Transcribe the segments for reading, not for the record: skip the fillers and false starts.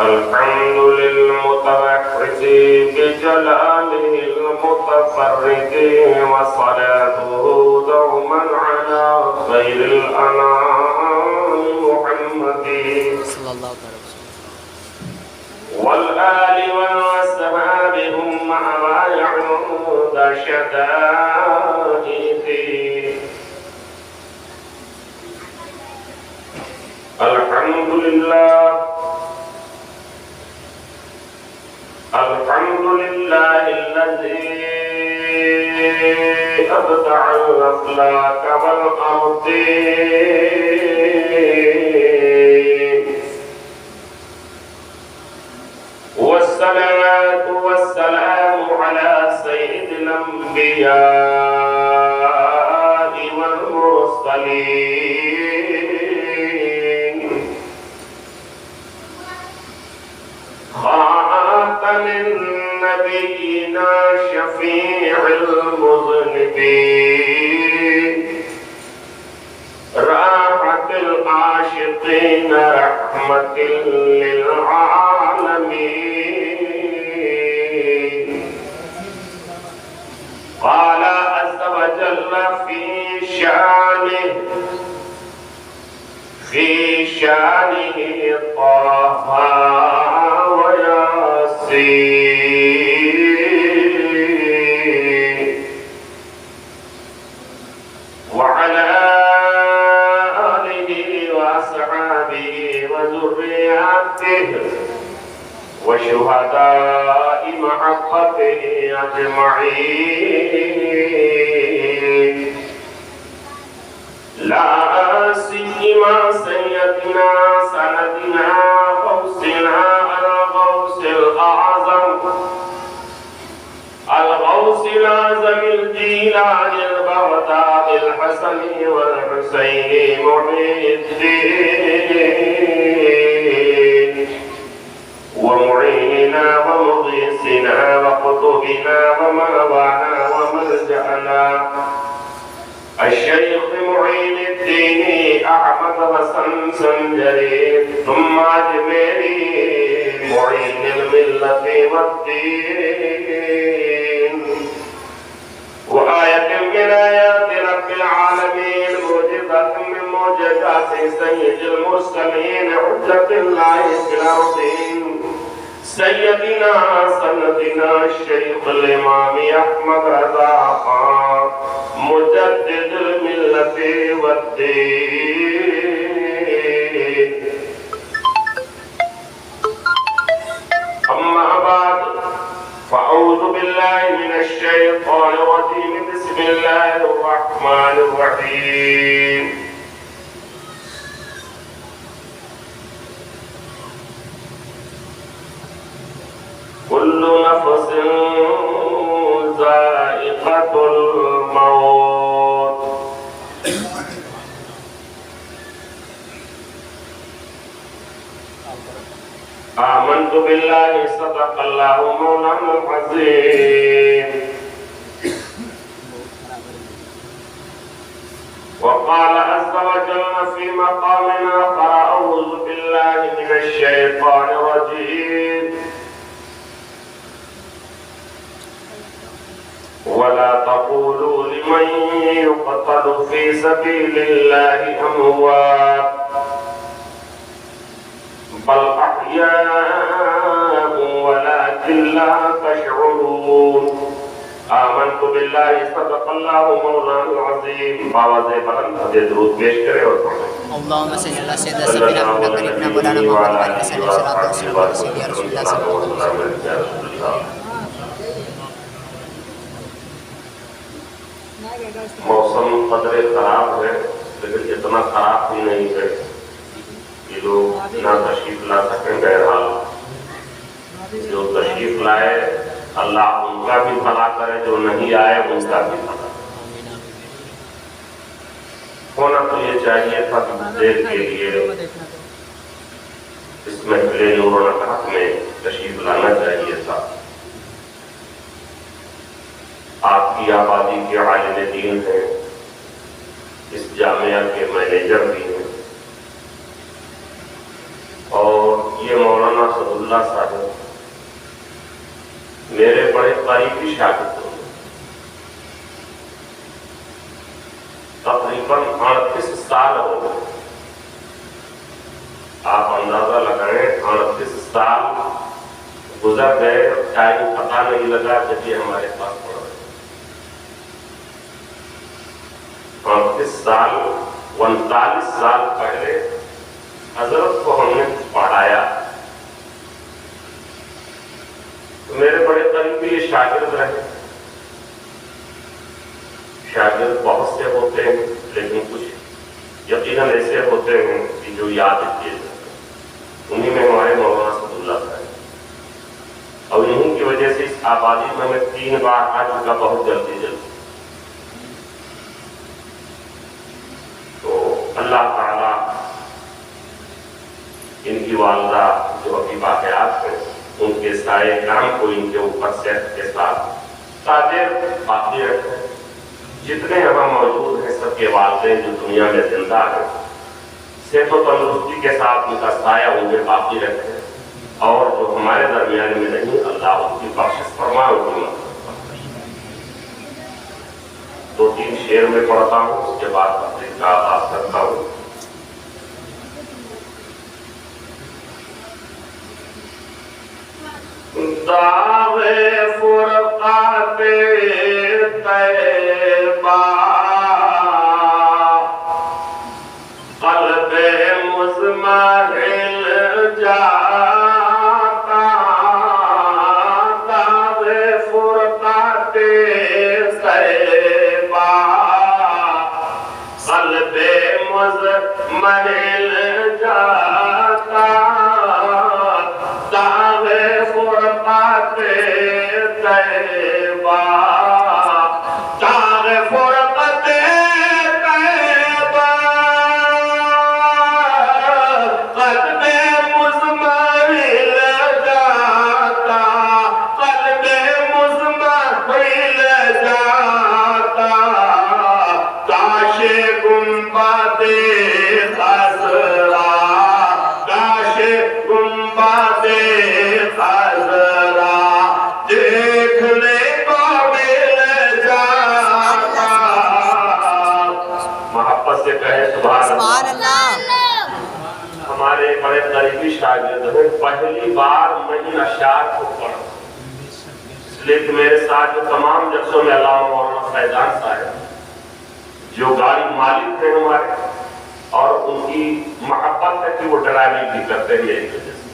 الحمد للمتوحد بجلاله المتفرد وصلاته دوما على خير الأنام محمد صلى الله عليه وسلم والآل والأصحاب هم عند شدائده. الحمد لله الذي أبدع الأفلاك والأرض والصلاة والسلام على سيد الأنبياء والمرسلين خاتم النبيين شفيع المذنبين راحة العاشقين رحمة للعالمين. قال عز وجل في شانه طه وياسين وعلى آله وأصحابه وذرياته وشهداء محبته أجمعين، لا سيما سيدنا سندنا غوثنا الغوث الأعظم الجيلان البغداد الحسن والحسين محي الدين ومعيننا ومغيثنا وقطبنا ومأوانا وملجأنا الشيخ معين الدين أحمد حسن سنجري ثم أجمري معين الملة والدين وآية من آيات رب العالمين موجزة من موجزات سيد المرسلين حجة الله في الأرض سيدنا سندنا الشيخ الإمام أحمد رضا خان مجدد الملة والدين. أما بعد فأعوذ بالله من الشيطان الرجيم بسم الله الرحمن الرحيم. كل نفس ذائقة الموت آمنت بالله صدق الله مولانا العظيم. وقال عز وجل في مقامنا فأعوذ بالله من الشيطان الرجيم ولا تقولوا لمن يقتل في سبيل الله أموات بل أحياء ولكن لا تشعرون. آمنت بالله صدق الله مولانا العظيم. باواز بلند حضرت درود پیش کرے اور اللهم صل على سيدنا سيدنا محمد كريمنا مولانا محمد وعلى آله وصحبه وسلم على سيدنا رسول الله صلى الله عليه وسلم. موسم قدر خراب ہے لیکن اتنا خراب بھی نہیں ہے کہ لوگ نہ تشریف لا سکیں. بہرحال جو تشریف لائے اللہ ان کا بھی بھلا کرے، جو نہیں آئے ان کا بھی بھلا. ہونا تو یہ چاہیے تھا کہ دیر کے لیے اس محفل نور و نقاط میں تشریف لانا چاہیے تھا. آپ کی آبادی کے عالم دین ہیں، اس جامعہ کے مینیجر بھی ہیں، اور یہ مولانا مولانا اسداللہ صاحب میرے بڑے قریبی شاگرد ہوں، تقریباً 38 سال ہو گئے۔ آپ اندازہ لگائیں 38 سال گزر گئے، ٹائم پتہ نہیں لگا جب یہ ہمارے پاس پڑھ رہے۔ 38 سال 39 سال پہلے حضرت کو ہم نے پڑھایا، میرے بڑے قریبی یہ شاگرد رہے۔ شاگرد بہت سے ہوتے ہیں، لیکن کچھ یقیناً ایسے ہوتے ہیں کہ جو یاد کیے جاتے ہیں، انہی میں ہمارے مولانا اسداللہ صاحب، اور انہی کی وجہ سے اس آبادی میں ہمیں 3 بار آ چکا، بہت جلدی۔ تو اللہ تعالیٰ ان کی والدہ جو ابھی واقعات ہیں ان کے سائے کرم کو ان کے اوپر صحت کے ساتھ تاجر باقی رکھے۔ جتنے یہاں موجود ہیں سب کے والدین جو دنیا میں زندہ ہیں، صحت و تندرستی کے ساتھ ان کا سایہ ان میں باقی رکھے، اور جو ہمارے درمیان میں نہیں اللہ ان کی بخشش فرمائے، ان کی مدد فرمائے۔ 2-3 شعر میں پڑھتا ہوں، اس کے بعد تقریر کا آغاز کرتا ہوں۔ داغ فرقات طیبہ قلب مزمحل جاتا، داغ فرقات طیبہ قلب مزمحل جاتا، داغ فرقات طیبہ، داغ فرقات طیبہ قلب مزمحل جاتا، قلب مزمحل جاتا، کاش گنبد خضرا، کاش گنبد خضرا دیکھنے کو مل جاتا۔ محبت سے کہے سبحان اللہ۔ ہمارے بڑے قریبی شاگرد ہیں، پہلی بار میں ان اشعار کو پڑھا، اس لیے کہ میرے ساتھ جو تمام جلسوں میں علامہ مولانا فیضان صاحب جو گاڑی مالک ہیں ہمارے، اور ان کی محبت ہے کہ وہ ڈرائیونگ بھی کرتے ہیں یہی وجہ سے،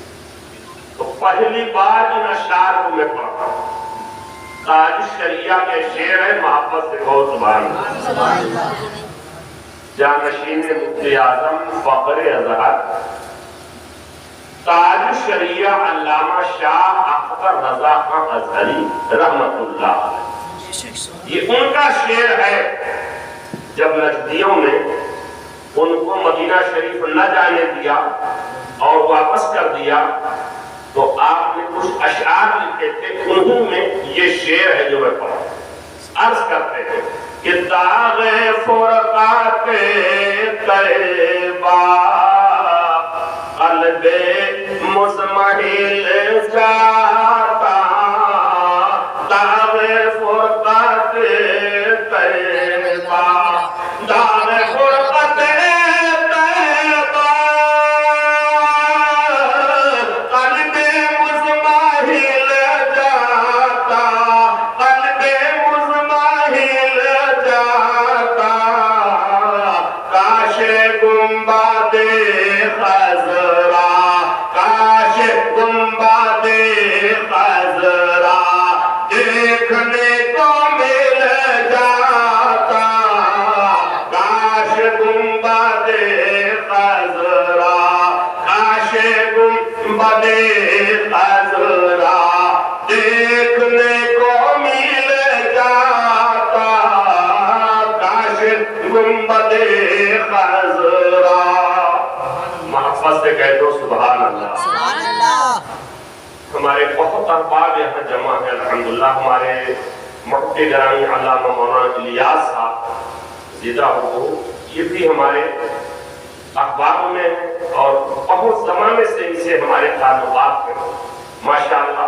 تو پہلی بار ان اشعار کو میں پڑھتا ہوں۔ تاج شریعہ کے شعر ہے، محبت سے کہو سبحان اللہ۔ جانشین مفتی اعظم فخر اظہر تاج شریعہ علامہ شاہ اختر رضا خان ازہری رحمت اللہ علیہ، یہ ان کا شعر ہے۔ جب نجدیوں نے ان کو مدینہ شریف نہ جانے دیا اور واپس کر دیا، تو آپ نے کچھ اشعار لکھے تھے، انہوں میں یہ شعر ہے جو میں پڑھا۔ عرض کرتے ہیں کہ داغ فرقات طیبہ قلب مزمحل جاتا، داغ فرقات طیبہ، داغ فرقات طیبہ قلب مزمحل جاتا، قلب مزمحل جاتا، کاش گنبد خضرا، کاش گنبد خضرا دیکھنے کو مل جاتا، کاش گنبد خضرا، کاش گنبد خضرا دیکھنے کو مل جاتا، کاش گنبد خضرا۔ محبت سے کہہ دو سبحان اللہ۔ ہمارے بہت احباب یہاں جمع ہیں الحمدللہ۔ ہمارے مفتی گرامی علامہ مولانا الیاس صاحب زندہ ہو، یہ بھی ہمارے اخباروں میں ہیں اور بہت زمانے سے ان سے ہمارے تعلقات ہیں ماشاءاللہ.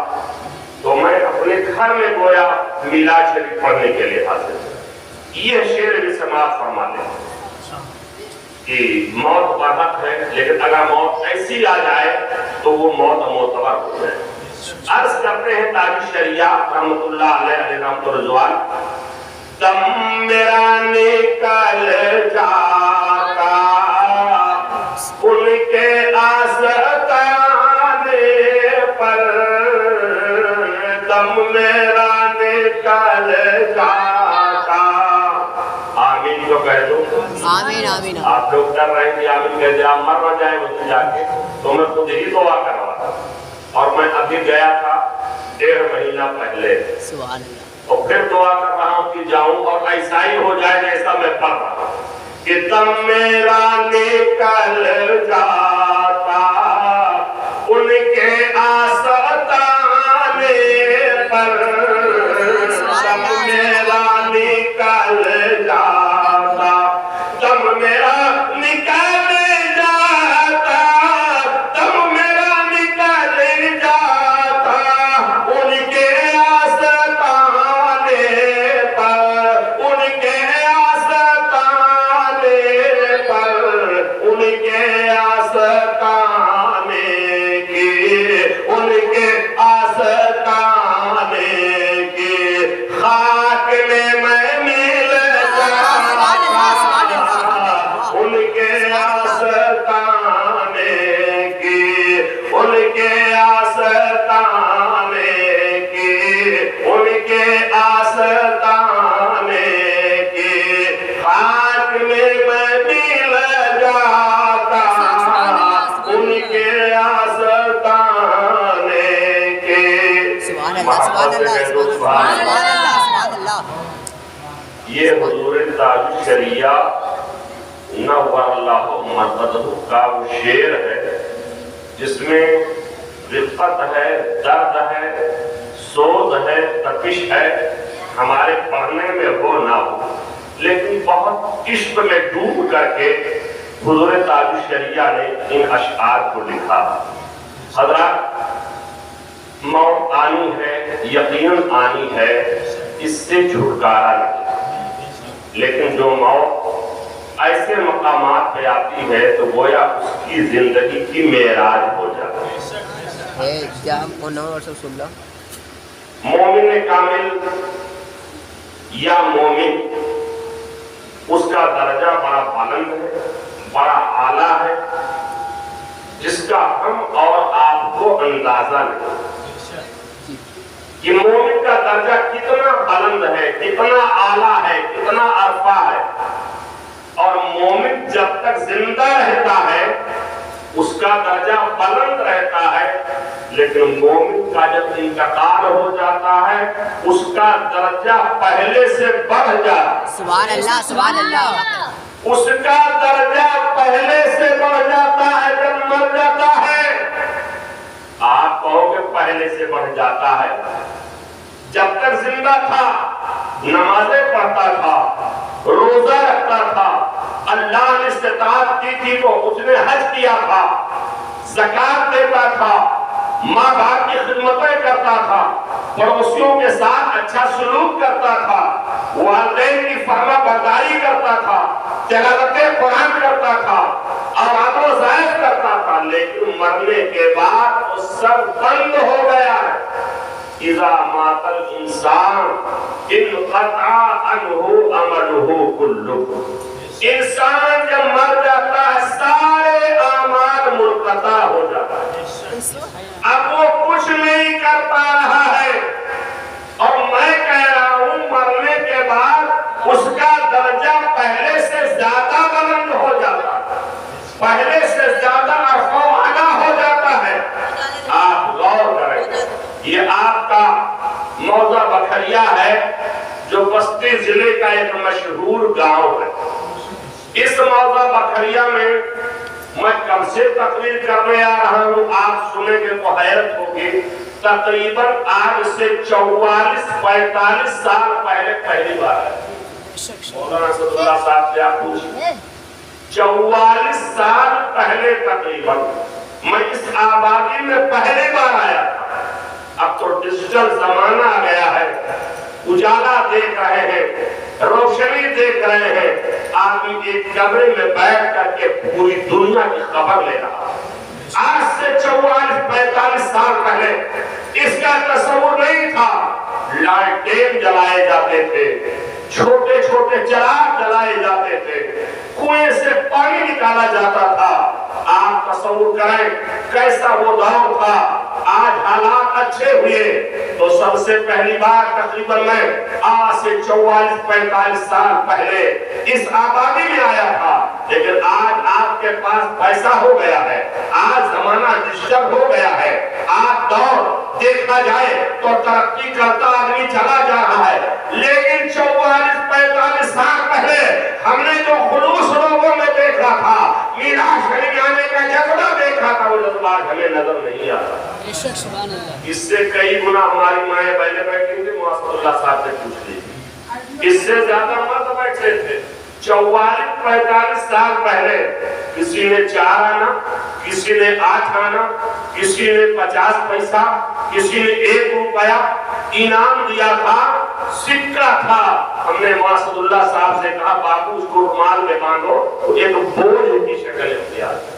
تو میں اپنے گھر میں گویا میلاد شریف پڑھنے کے لیے حاضر ہوں. یہ شعر بھی سماعت فرما لیں کہ موت برحق ہے، لیکن اگر موت ایسی آ جائے تو وہ موت معتبر ہو جائے. عرض کرتے ہیں تاج شریعہ رحمت اللہ علیہ رحمت رضوان، دم میرا نکل جاتا ان کے آستانے پر، دم میرا نکل جاتا. آمین جو کہہ دو. آمین آمین. آپ لوگ کر رہے ہیں کہ آمین کہہ دیں، آپ مر نہ جائیں مجھے جا کے. تو میں خود ہی دعا کر رہا تھا اور میں ابھی گیا تھا 1.5 مہینہ پہلے، سبحان اللہ، اور پھر دعا کر رہا ہوں کہ جاؤں اور ایسا ہی ہو جائے جیسا میں پڑھ رہا ہوں کہ دم میرا نکل جاتا ان کے آستانے پر، دم میرا نکل جاتا، دم میرا نکل جاتا، دم میرا نکل جاتا ان کے آستانے پر، ان کے آستانے پر، ان کے آستانے کی، ان کے آستانے کی خاک میں میں مل جاتا، ان کے آستانے کی، ان کے آستانے کی، ان کے آستانے کی خاک میں میں مل جاتا، ان کے آستانے کی. سبحان اللہ، سبحان اللہ، سبحان اللہ، سبحان اللہ. یہ حضور تاج شریعہ نور اللہ مرقدہ کا وہ شعر ہے جس میں رفت ہے، درد ہے، سوز ہے، تپش ہے. ہمارے پڑھنے میں ہو نہ ہو لیکن بہت عشق میں ڈوب کر کے حضور تاج شریعہ نے ان اشعار کو لکھا. حضرات، موت آنی ہے، یقیناً آنی ہے، اس سے چھٹکارا نہیں، لیکن جو موت ایسے مقامات پہ آتی ہے تو گویا اس کی زندگی کی معراج ہو جاتی ہے. مومن کامل یا مومن، اس کا درجہ بڑا بلند ہے، بڑا اعلیٰ ہے، جس کا ہم اور آپ کو اندازہ نہیں کہ مومن کا درجہ کتنا بلند ہے، کتنا اعلیٰ ہے، کتنا عرفہ ہے. اور مومن جب تک زندہ رہتا ہے اس کا درجہ بلند رہتا ہے، لیکن مومن کا جب انتقال ہو جاتا ہے اس کا درجہ پہلے سے بڑھ جاتا ہے. سبحان اللہ، سبحان اللہ. اس کا درجہ پہلے سے بڑھ جاتا ہے جب مر جاتا ہے. آپ کہو کہ پہلے سے بڑھ جاتا ہے. جب تک زندہ تھا نمازیں پڑھتا تھا، روزہ رکھتا تھا، اللہ نے استطاعت کی تھی تو اس نے حج کیا تھا، زکات دیتا تھا، ماں باپ کی خدمتیں کرتا تھا، پڑوسیوں کے ساتھ اچھا سلوک کرتا تھا، والدین کی فرما برداری کرتا تھا، تلاوت قرآن کرتا تھا، اوراد و ضائف کرتا تھا. لیکن مرنے کے بعد وہ سب بند ہو گیا ہے. اذا مات الانسان انقطع عنہ عملہ کلہ. انسان جب مر جاتا ہے سارے اعمال منقطع ہو جاتا ہے، اب وہ کچھ نہیں کر پا رہا ہے. اور میں کہہ رہا ہوں مرنے کے بعد اس کا درجہ پہلے سے زیادہ بلند ہو جاتا ہے، پہلے سے زیادہ عرفہ و اعلیٰ ہو جاتا ہے. آپ غور کریں، یہ آپ کا موضع بکھریا ہے جو بستی ضلع کا ایک مشہور گاؤں ہے. اس موضع بکھریا میں کب سے تقریر کرنے آ رہا ہوں، آپ سنیں گے تو حیرت ہوگی. تقریباً آج سے 44-45 سال پہلے پہلی بار ہے. مولانا صدر اللہ صاحب سے آپ پوچھیں 44 سال پہلے تقریباً میں اس آبادی میں پہلی بار آیا تھا۔ اب تو ڈیجیٹل زمانہ آ گیا ہے، اجالا دیکھ رہے ہیں، روشنی دیکھ رہے ہیں، آدمی ایک کمرے میں بیٹھ کر کے پوری دنیا کی خبر لے رہا ہے۔ آج سے 44-45 سال پہلے اس کا تصور نہیں تھا۔ لالٹین جلائے جاتے تھے، چھوٹے چھوٹے چراغ جلائے جاتے تھے، کنویں سے پانی نکالا جاتا تھا۔ آپ تصور کریں کیسا وہ دور تھا۔ آج حالات اچھے ہوئے تو سب سے پہلی بار تقریباً میں آج سے 44-45 سال پہلے اس آبادی میں آیا تھا، لیکن آج آپ کے پاس پیسہ ہو گیا ہے، آج زمانہ ڈیجیٹل ہو گیا ہے، آج دور دیکھا جائے تو ترقی کرتا آدمی چلا جا رہا ہے، لیکن 44-45 سال پہلے ہم نے جو خلوص لوگوں میں دیکھا تھا، میراث شریف آنے کا جذبہ دیکھا تھا، وہ جذبہ ہمیں نظر نہیں آتا۔ اس سے کئی گنا ہماری مائیں پہلے بیٹھی تھی، معاذ اللہ صاحب سے پوچھ لیجیے، اس سے زیادہ مرد بیٹھے تھے۔ 44-45 سال پہلے کسی نے 4 آنا، کسی نے 8 آنا، کسی نے 50 پیسہ، کسی نے 1 روپیہ انعام دیا تھا، سکہ تھا۔ ہم نے معاذ اللہ صاحب سے کہا بابو اس کو رومال میں باندھو، ایک بوجھ کی شکل اختیار ہے۔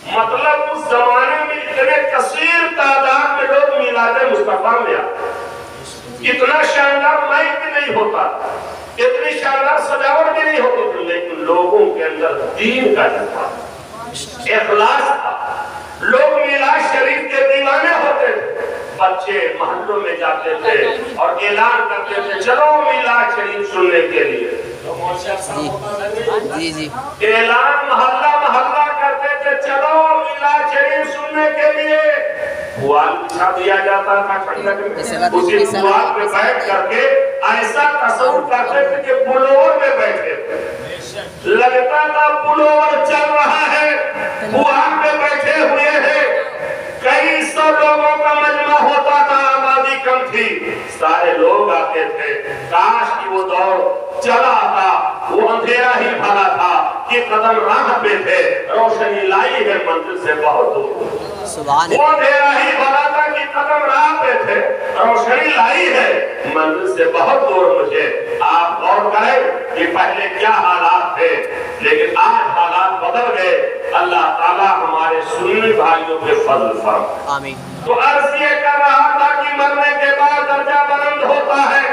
مطلب اس زمانے میں اتنے کثیر تعداد میں لوگ میلاد مصطفیٰ میں آتے، اتنا شاندار مائک بھی نہیں ہوتا، اتنی شاندار سجاوٹ بھی نہیں ہوتی تھی، لیکن لوگوں کے اندر دین کا جذبہ، اخلاص تھا۔ لوگ میلاد شریف کے دیوانے ہوتے تھے، بچے محلوں میں جاتے تھے اور اعلان کرتے تھے چلو میلاد شریف سننے کے لیے۔ اعلان محلہ محلہ کرتے تھے چلو میلاد شریف سننے کے لیے۔ پوال بچھا دیا جاتا تھا ٹھنڈک میں، اسی پوال پہ بیٹھ کر کے ایسا تصور کرتے تھے کہ پلور میں بیٹھے تھے، لگتا تھا پلور چل رہا ہے، پوال پہ بیٹھے ہوئے ہیں۔ کئی سو لوگوں کا مجمع ہوتا تھا، آبادی کم تھی، سارے لوگ آتے تھے۔ کاش کی وہ دور چلا تھا، وہ اندھیرا ہی بھرا تھا کہ قدم راہ پہ تھے، روشنی لائی ہے منزل سے بہت دور۔ وہ اندھیرا ہی بھرا تھا کہ قدم راہ پہ تھے، روشنی لائی ہے منزل سے بہت دور مجھے۔ آپ غور کریں کہ پہلے کیا حالات تھے، لیکن آج حالات بدل گئے۔ اللہ تعالیٰ ہمارے سنی بھائیوں کے فضل فرمائے۔ آمین۔ تو عرض یہ کر رہا تھا کہ مرنے کے بعد درجہ بلند ہوتا ہے،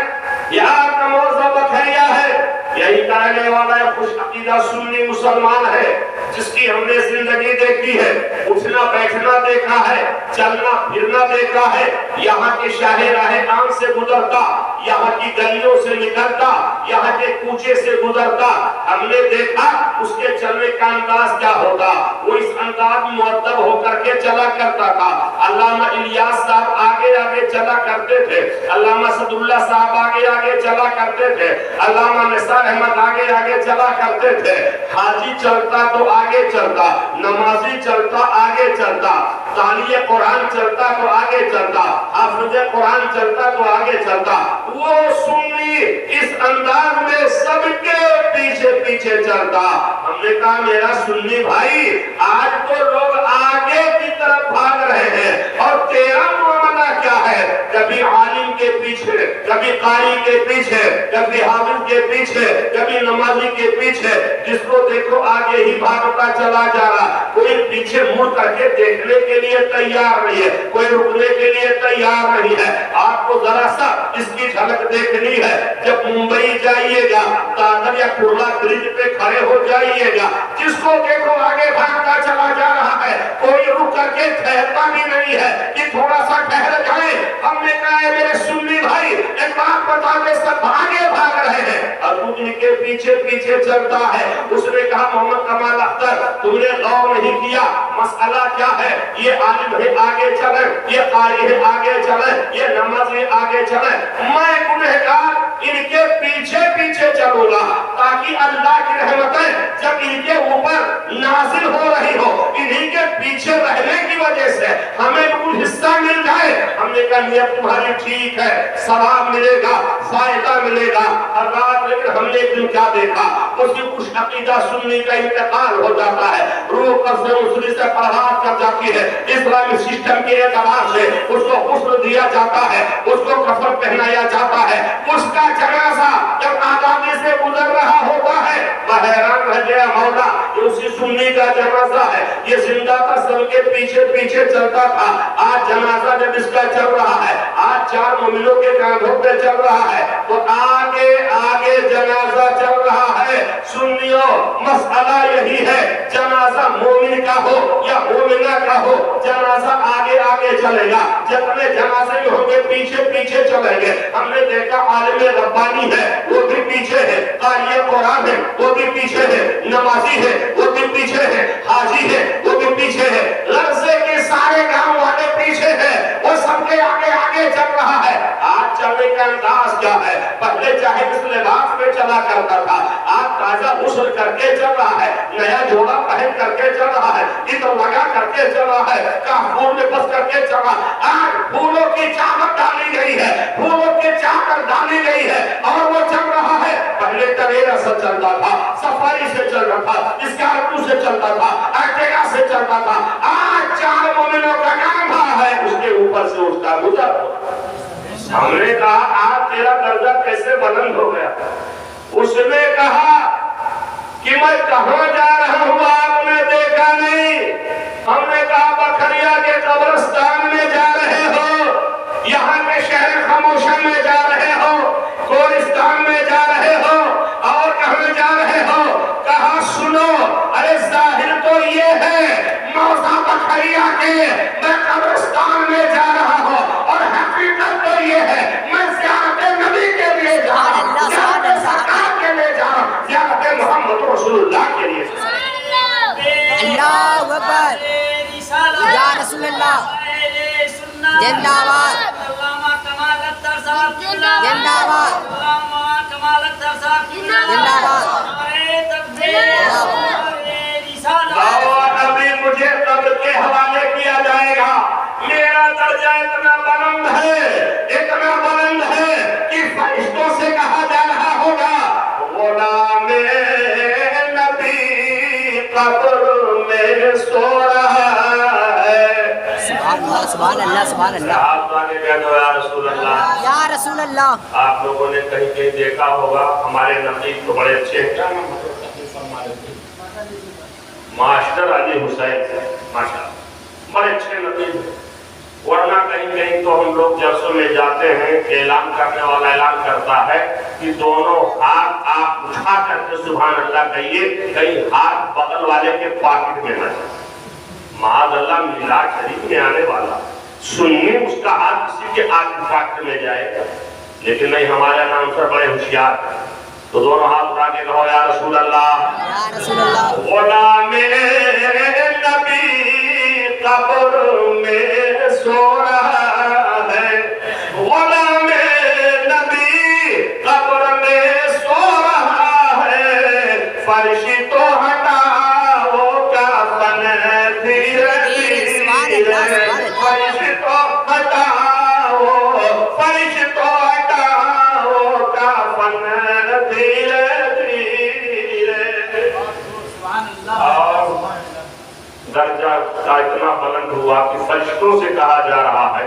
یہاں کا موضوع بکھریا ہے، یہی کہنے والا ہے خوش عقیدہ سنی مسلمان ہے جس کی ہم نے زندگی دیکھی ہے، اٹھنا بیٹھنا دیکھا ہے، چلنا پھرنا دیکھا ہے، یہاں کے شاہ راہ عام سے گزرتا، یہاں کی گلیوں سے نکلتا، یہاں کے کوچے سے گزرتا، ہم نے دیکھا اس کے چلنے کا انداز کیا ہوتا، وہ اس انداز مؤدب ہو کر کے چلا کرتا تھا۔ علامہ الیاس صاحب آگے آگے چلا کرتے تھے، علامہ صد اللہ صاحب آگے آگے چلا کرتے تھے، علامہ نثار احمد آگے آگے چلا کرتے تھے۔ حاجی چلتا تو آگے چلتا، نمازی چلتا آگے چلتا، تالیہ قرآن چلتا تو آگے چلتا، حافظ قرآن چلتا تو آگے چلتا۔ وہ سنی اس انداز میں سب کے پیچھے پیچھے چلتا۔ ہم نے کہا میرا سنی بھائی آج تو لوگ آگے کی طرف بھاگ رہے ہیں اور تیرا معاملہ کیا ہے؟ کبھی عالم کے پیچھے، کبھی قاری کے پیچھے، کبھی حافظ کے پیچھے، کبھی نمازی کے پیچھے، جس کو دیکھو آگے ہی بھاگتا چلا جا رہا، کوئی پیچھے مڑ کر کے دیکھنے کے لیے تیار نہیں ہے، کوئی رکنے کے لیے تیار نہیں ہے۔ آپ کو ذرا سا اس کی جھلک دیکھنی ہے، جب ممبئی جائیے گا، دادر یا کرلا برج پہ کھڑے ہو جائیے گا، جس کو دیکھو آگے بھاگتا چلا جا رہا ہے، کوئی رک کر کے ٹھہرتا بھی نہیں ہے کہ تھوڑا سا ٹھہر جائیں۔ ہم نے کہا ہے میرے سنی بھائی ایک بات بتا دے، سب آگے بھاگ رہے ہیں اور تو ان کے پیچھے پیچھے چلتا ہے۔ اس نے کہا محمد کمال اختر تم نے غور نہیں کیا مسئلہ کیا ہے؟ یہ عالم ہے آگے چلے، یہ قاری ہے آگے چلے، یہ نمازی آگے چلے، میں گنہگار ان کے پیچھے پیچھے چلوں گا تاکہ اللہ کی رحمتیں جب ان کے اوپر نازل ہو رہی ہو، انہی کے پیچھے رہنے کی وجہ سے ہمیں کچھ حصہ مل جائے۔ ہم نے بننے کا نیت تمہاری ٹھیک ہے، ثواب ملے گا، فائدہ ملے گا۔ حضرات لیکن ہم نے ایک دن کیا دیکھا، اس کی کچھ عقیدہ سنی کا انتقال ہو جاتا ہے، روح قبض مسری سے پرواز کر جاتی ہے، اسلامی سسٹم کے اعتبار سے اس کو غسل دیا جاتا ہے، اس کو کفن پہنایا جاتا ہے، اس کا جنازہ جب آزادی سے گزر رہا ہوتا ہے میں حیران رہ گیا، مولا یہ اسی سنی کا جنازہ ہے، یہ زندہ تھا سب کے پیچھے پیچھے چلتا تھا، آج جنازہ جب اس کا چل رہا ہے، آج 4 مومنوں کے کاندھوں پہ چل رہا ہے تو آگے آگے جنازہ چل رہا ہے۔ سنیو مسئلہ یہی ہے، جنازہ مومن کا ہو یا مومنہ کا ہو، جنازہ آگے آگے چلے گا، جتنے جنازے میں ہوں گے پیچھے پیچھے چلیں گے۔ ہم نے دیکھا عالم ربانی ہے وہ بھی پیچھے ہے، قاری قرآن ہے وہ بھی پیچھے ہے، نمازی ہے وہ بھی پیچھے ہے، حاجی ہے وہ بھی پیچھے ہے، لرزے کے سارے گاؤں والے پیچھے ہیں، وہ سب کے آگے آگے چل رہا ہے۔ آج چلنے کا انداز کیا ہے؟ پہلے چاہے اس لباس میں چلا کرتا تھا، آج تازہ غسل کر کے چل رہا ہے، نیا جوڑا پہن کر کے چل رہا ہے، عطر لگا کر کے چل رہا ہے، کافور میں بس کر کے چل رہا ہے۔ آج پھولوں کی چادر ڈالی گئی ہے، پھولوں کی چادر ڈالی گئی ہے اور وہ چل رہا ہے۔ پہلے ٹویرا سے چلتا تھا، سفاری سے چل رہا تھا، اسکارپیو سے چلتا تھا، ایرٹیگا سے چلتا تھا، آج 4 مومنوں کا کاندھا ہے اس کے اوپر سے اس کا گزر۔ ہم نے کہا آج تیرا درجہ کیسے بلند ہو گیا؟ اس نے کہا کہ میں کہاں جا رہا ہوں آپ نے دیکھا نہیں؟ ہم نے کہا بکھریا کے قبرستان میں جا رہے ہو، یہاں کے شہر خاموشہ میں جا رہے ہو، گورستان میں جا رہے ہو، اور کہاں جا رہے ہو؟ کہا سنو، ارے ظاہر تو یہ ہے موضع بکھریا کے میں قبرستان میں جا رہا ہوں، اور حقیقت تو یہ ہے میں زیارت نبی کے لیے جا رہا ہوں، زیارت سرکار کے لیے جا رہا ہوں، زیارت محمد رسول اللہ کے لیے جا رہا ہوں۔ اللہ اکبر، یا رسول اللہ، زندہ باد، زندہ باد، زندہ باد۔ ابھی مجھے قبر کے حوالے کیا جائے گا، میرا درجہ اتنا بلند ہے کہ فرشتوں سے کہا جا رہا ہوگا غلام نبی قبر میں سو رہا ہے۔ سبحان اللہ، سبحان اللہ۔ آپ آگے کہتے ہو یا رسول اللہ، یا رسول اللہ۔ آپ لوگوں نے کہیں کہیں دیکھا ہوگا ہمارے نبی تو بڑے اچھے ہیں، معاشر علی حسین سے ماشاء بڑے اچھے نبی ہیں، ورنہ کہیں کہیں تو ہم لوگ جلسوں میں جاتے ہیں، اعلان کرنے والا اعلان کرتا ہے کہ دونوں ہاتھ آپ اٹھا کر کے سبحان اللہ کہیے، کہیں ہاتھ بغل والے کے پاکٹ میں نہ جائے۔ معاذ اللہ میلاد شریف میں آنے والا سنی اس کا ہاتھ کسی کے آگے پاکٹ میں جائے، لیکن نہیں، ہمارے نام سے بڑے ہوشیار ہیں، تو دونوں ہاتھ اٹھا کے کہو یا رسول اللہ، یا رسول اللہ۔ غلام نبی قبر میں سو رہا ہے، غلام نبی قبر میں سو رہا ہے، فرش تو ہٹاؤ کفن دھیرے دھیرے، فرش تو ہٹاؤ، فرش تو ہٹاؤ کفن دھیرے دھیرے۔ درجہ کا اتنا بلند ہوا کہ فرشتوں سے کہا جا رہا ہے۔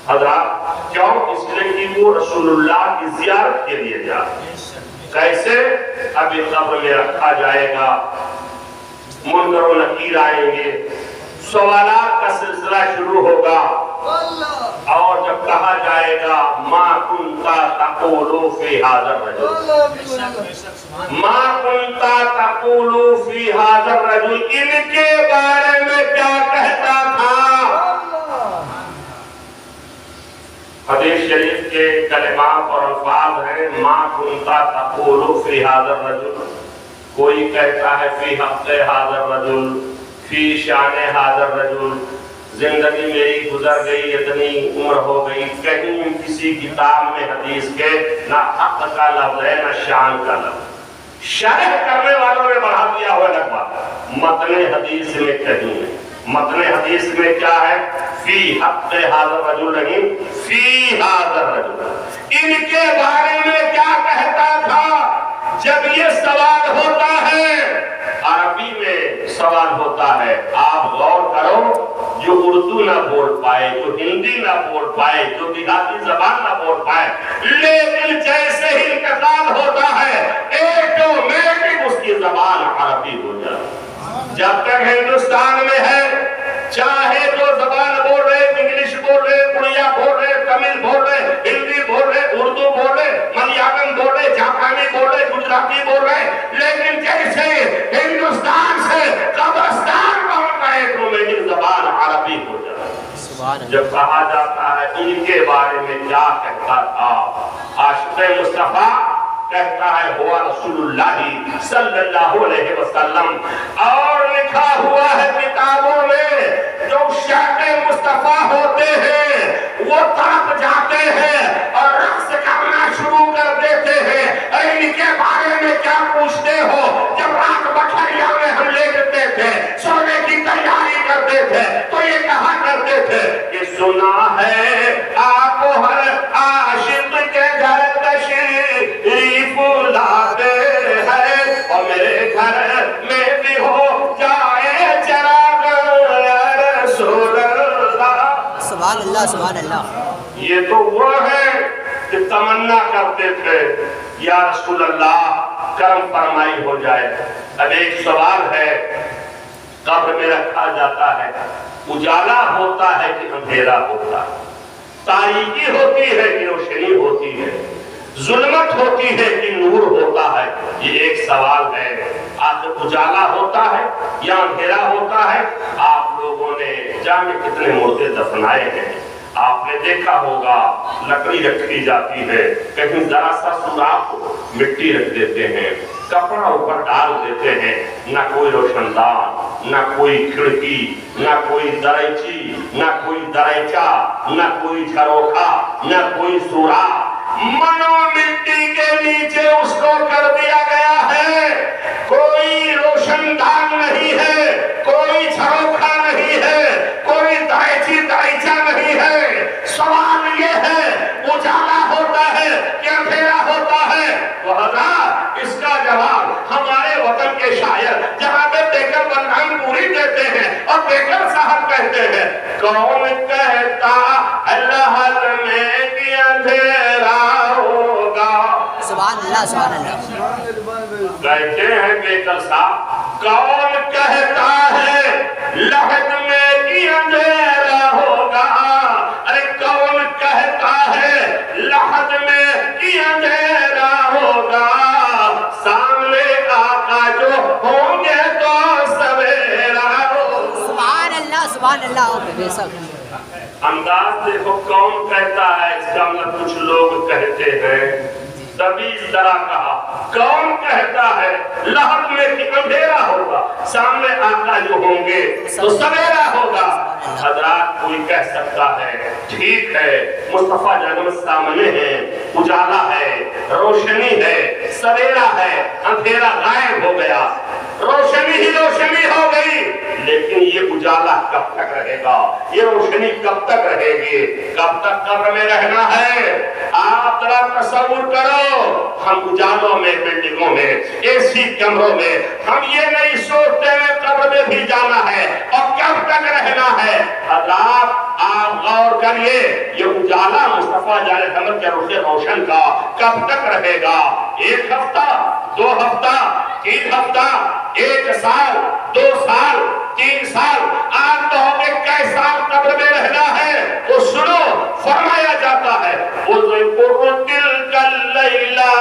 حضرات کیوں؟ اس لیے کہ وہ رسول اللہ کی زیارت کے لیے جا رہے ہیں۔ کیسے؟ ابھی قبر میں رکھا جائے گا، منکر و نکیر آئیں گے، سوالات کا سلسلہ شروع ہوگا، اور جب کہا جائے گا ما کنتا تقول فی ھذا الرجل، ما کنتا تقول فی ھذا الرجل، ان کے بارے میں کیا کہتا تھا؟ حدیث شریف کے کلمات اور الفاظ ہیں ما کنتا تقول فی ھذا الرجل، کوئی کہتا ہے فی حق ھذا الرجل، فی شان ھذا الرجل، زندگی میری گزر گئی، اتنی عمر ہو گئی، کہیں کسی کتاب میں حدیث کے نہ حق کا لفظ ہے نہ شان کا لفظ، شرح کرنے والوں نے بڑھا دیا ہوا لگوا، متن حدیث میں کہیں نہیں۔ متن حدیث میں کیا ہے؟ فی حق ھذا الرجل نہیں، فی ھذا الرجل، ان کے بارے میں کیا کہتا تھا؟ جب یہ سوال ہوتا ہے، عربی میں سوال ہوتا ہے، آپ غور کرو، جو اردو نہ بول پائے، جو ہندی نہ بول پائے، جو دیہاتی زبان نہ بول پائے، لیکن جیسے ہی انتقال ہوتا ہے ایٹومیٹک اس کی زبان عربی ہو جائے۔ جب تک ہندوستان میں ہے، چاہے جو زبان بول رہے، انگلش بول رہے، اڑیا بول رہے، تمل بول رہے، ہندی بول رہے، اردو بول رہے، ملیالم بول رہے، جاپانی بول رہے، گجراتی بول رہے، لیکن جیسے ہندوستان سے قبرستان پہنچ گئے تو میری زبان عربی ہو جائے۔ جب کہا جاتا ہے ان کے بارے میں کیا کہتا تھا، عاشق مصطفیٰ کہتا ہے ہوا رسول اللہ صلی اللہ علیہ وسلم، اور لکھا ہوا ہے کتابوں میں جو شیخ مصطفیٰ ہوتے ہیں وہ تڑپ جاتے ہیں اور رقص کرنا شروع کر دیتے ہیں۔ ان کے بارے میں کیا پوچھتے ہو؟ جب رات بکھریا میں ہم لیٹتے تھے، سونے کی تیاری کرتے تھے تو یہ کہا کرتے تھے کہ سنا ہے آپ ہر عاشق کے گھر تشریف لاتے ہیں، اور میرے گھر میں بھی ہو جائے چراغ رسول اللہ۔ سبحان اللہ سبحان اللہ۔ یہ تو وہ ہے کہ تمنا کرتے تھے یا رسول اللہ کرم فرمائی ہو جائے۔ اب ایک سوال ہے، قبر میں رکھا جاتا ہے، اجالا ہوتا ہے کہ اندھیرا ہوتا ہے، تاریکی ہوتی ہے کہ روشنی ہوتی ہے، ظلمت ہوتی ہے کہ نور ہوتا ہے؟ یہ ایک سوال ہے۔ آخر اجالا ہوتا ہے یا اندھیرا ہوتا ہے؟ آپ لوگوں نے جانے کتنے مردے دفنائے ہیں، آپ نے دیکھا ہوگا لکڑی رکھی جاتی ہے، کہیں ذرا سا سوراخ مٹی رکھ دیتے ہیں، کپڑا اوپر ڈال دیتے ہیں، نہ کوئی روشن دان، نہ کوئی کھڑکی، نہ کوئی دریچی، نہ کوئی دریچہ، نہ کوئی جھروکھا، نہ کوئی سوراخ، منو مٹی کے نیچے اس کو کر دیا گیا ہے۔ کوئی روشن دان نہیں ہے، کوئی جھروکھا نہیں ہے، کوئی دریچی دریچہ نہیں ہے۔ سوال یہ ہے اجالا ہوتا ہے کہ اندھیرا ہوتا ہے؟ وہاں اس کا جواب ہمارے وطن کے شاعر جناب بیکر برہان پوری دیتے ہیں، اور بیکر صاحب کہتے ہیں کون کہتا اللہ میں کہ اندھیرا ہوگا۔ سبحان اللہ سبحان اللہ۔ کہتے ہیں بیکر صاحب کون کہتا ہے لحد میں کہ اندھیرا ہوگا، ارے کون کہتا ہے لحد میں کہ اندھیرا ہوگا، سامنے آقا جو ہوں گے تو سویرا ہوگا۔ سبحان اللہ سبحان اللہ۔ بے شک انداز دیکھو کون کہتا ہے، اس کا مطلب کچھ لوگ کہتے ہیں، تبھی اس طرح کہا کون کہتا ہے لحد میں کہ اندھیرا ہوگا، سامنے آقا جو ہوں گے تو سویرا ہوگا۔ حضرات کوئی کہہ سکتا ہے ٹھیک ہے مصطفیٰ جنم سامنے ہے، اجالا ہے، روشنی ہے، سویرا ہے، اندھیرا غائب ہو گیا، روشنی ہی روشنی ہو گئی، لیکن یہ اجالا کب تک رہے گا، یہ روشنی کب تک رہے گی، کب تک قبر میں رہنا ہے؟ آپ ذرا تصور کرو، ہم اجالوں میں، بلڈنگوں میں، اے سی کمروں میں، ہم یہ نہیں سوچتے ہیں قبر میں بھی جانا ہے اور کب تک رہنا ہے۔ حضرات آپ غور کریے، یہ اجالا مصطفیٰ جان محمد کے روح روشن کا کب تک رہے گا؟ ایک ہفتہ، 2 ہفتہ، 3 ہفتہ، 1 سال، 2 سال، 3 سال، آپ تو ہمیں کئی سال قبر میں رہنا ہے؟ تو سنو فرمایا جاتا ہے اذکر تلک اللیلہ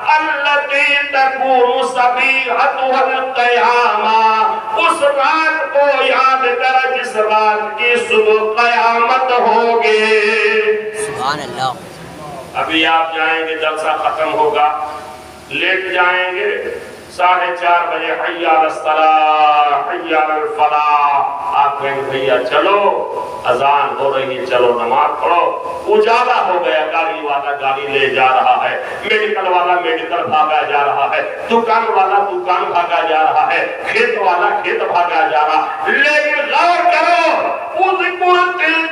التی تکون صبیحتها القیامہ، اس رات کو یاد کر جس رات کی صبح قیامت ہوگی۔ سبحان اللہ۔ ابھی آپ جائیں گے، جلسہ ختم ہوگا، لیٹ جائیں گے، 4:30 بجے حی علی الصلاۃ حی علی الفلاح، آپ کہیں گے بھیا چلو اذان ہو رہی ہے، چلو نماز پڑھو۔ اجالا ہو گیا، گاڑی والا گاڑی لے جا رہا ہے، میڈیکل والا میڈیکل بھاگا جا رہا ہے، دکان والا دکان بھاگا جا رہا ہے، کھیت والا کھیت بھاگا جا رہا، لیکن غور کرو اذکر تلک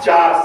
4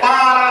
12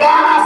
12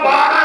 12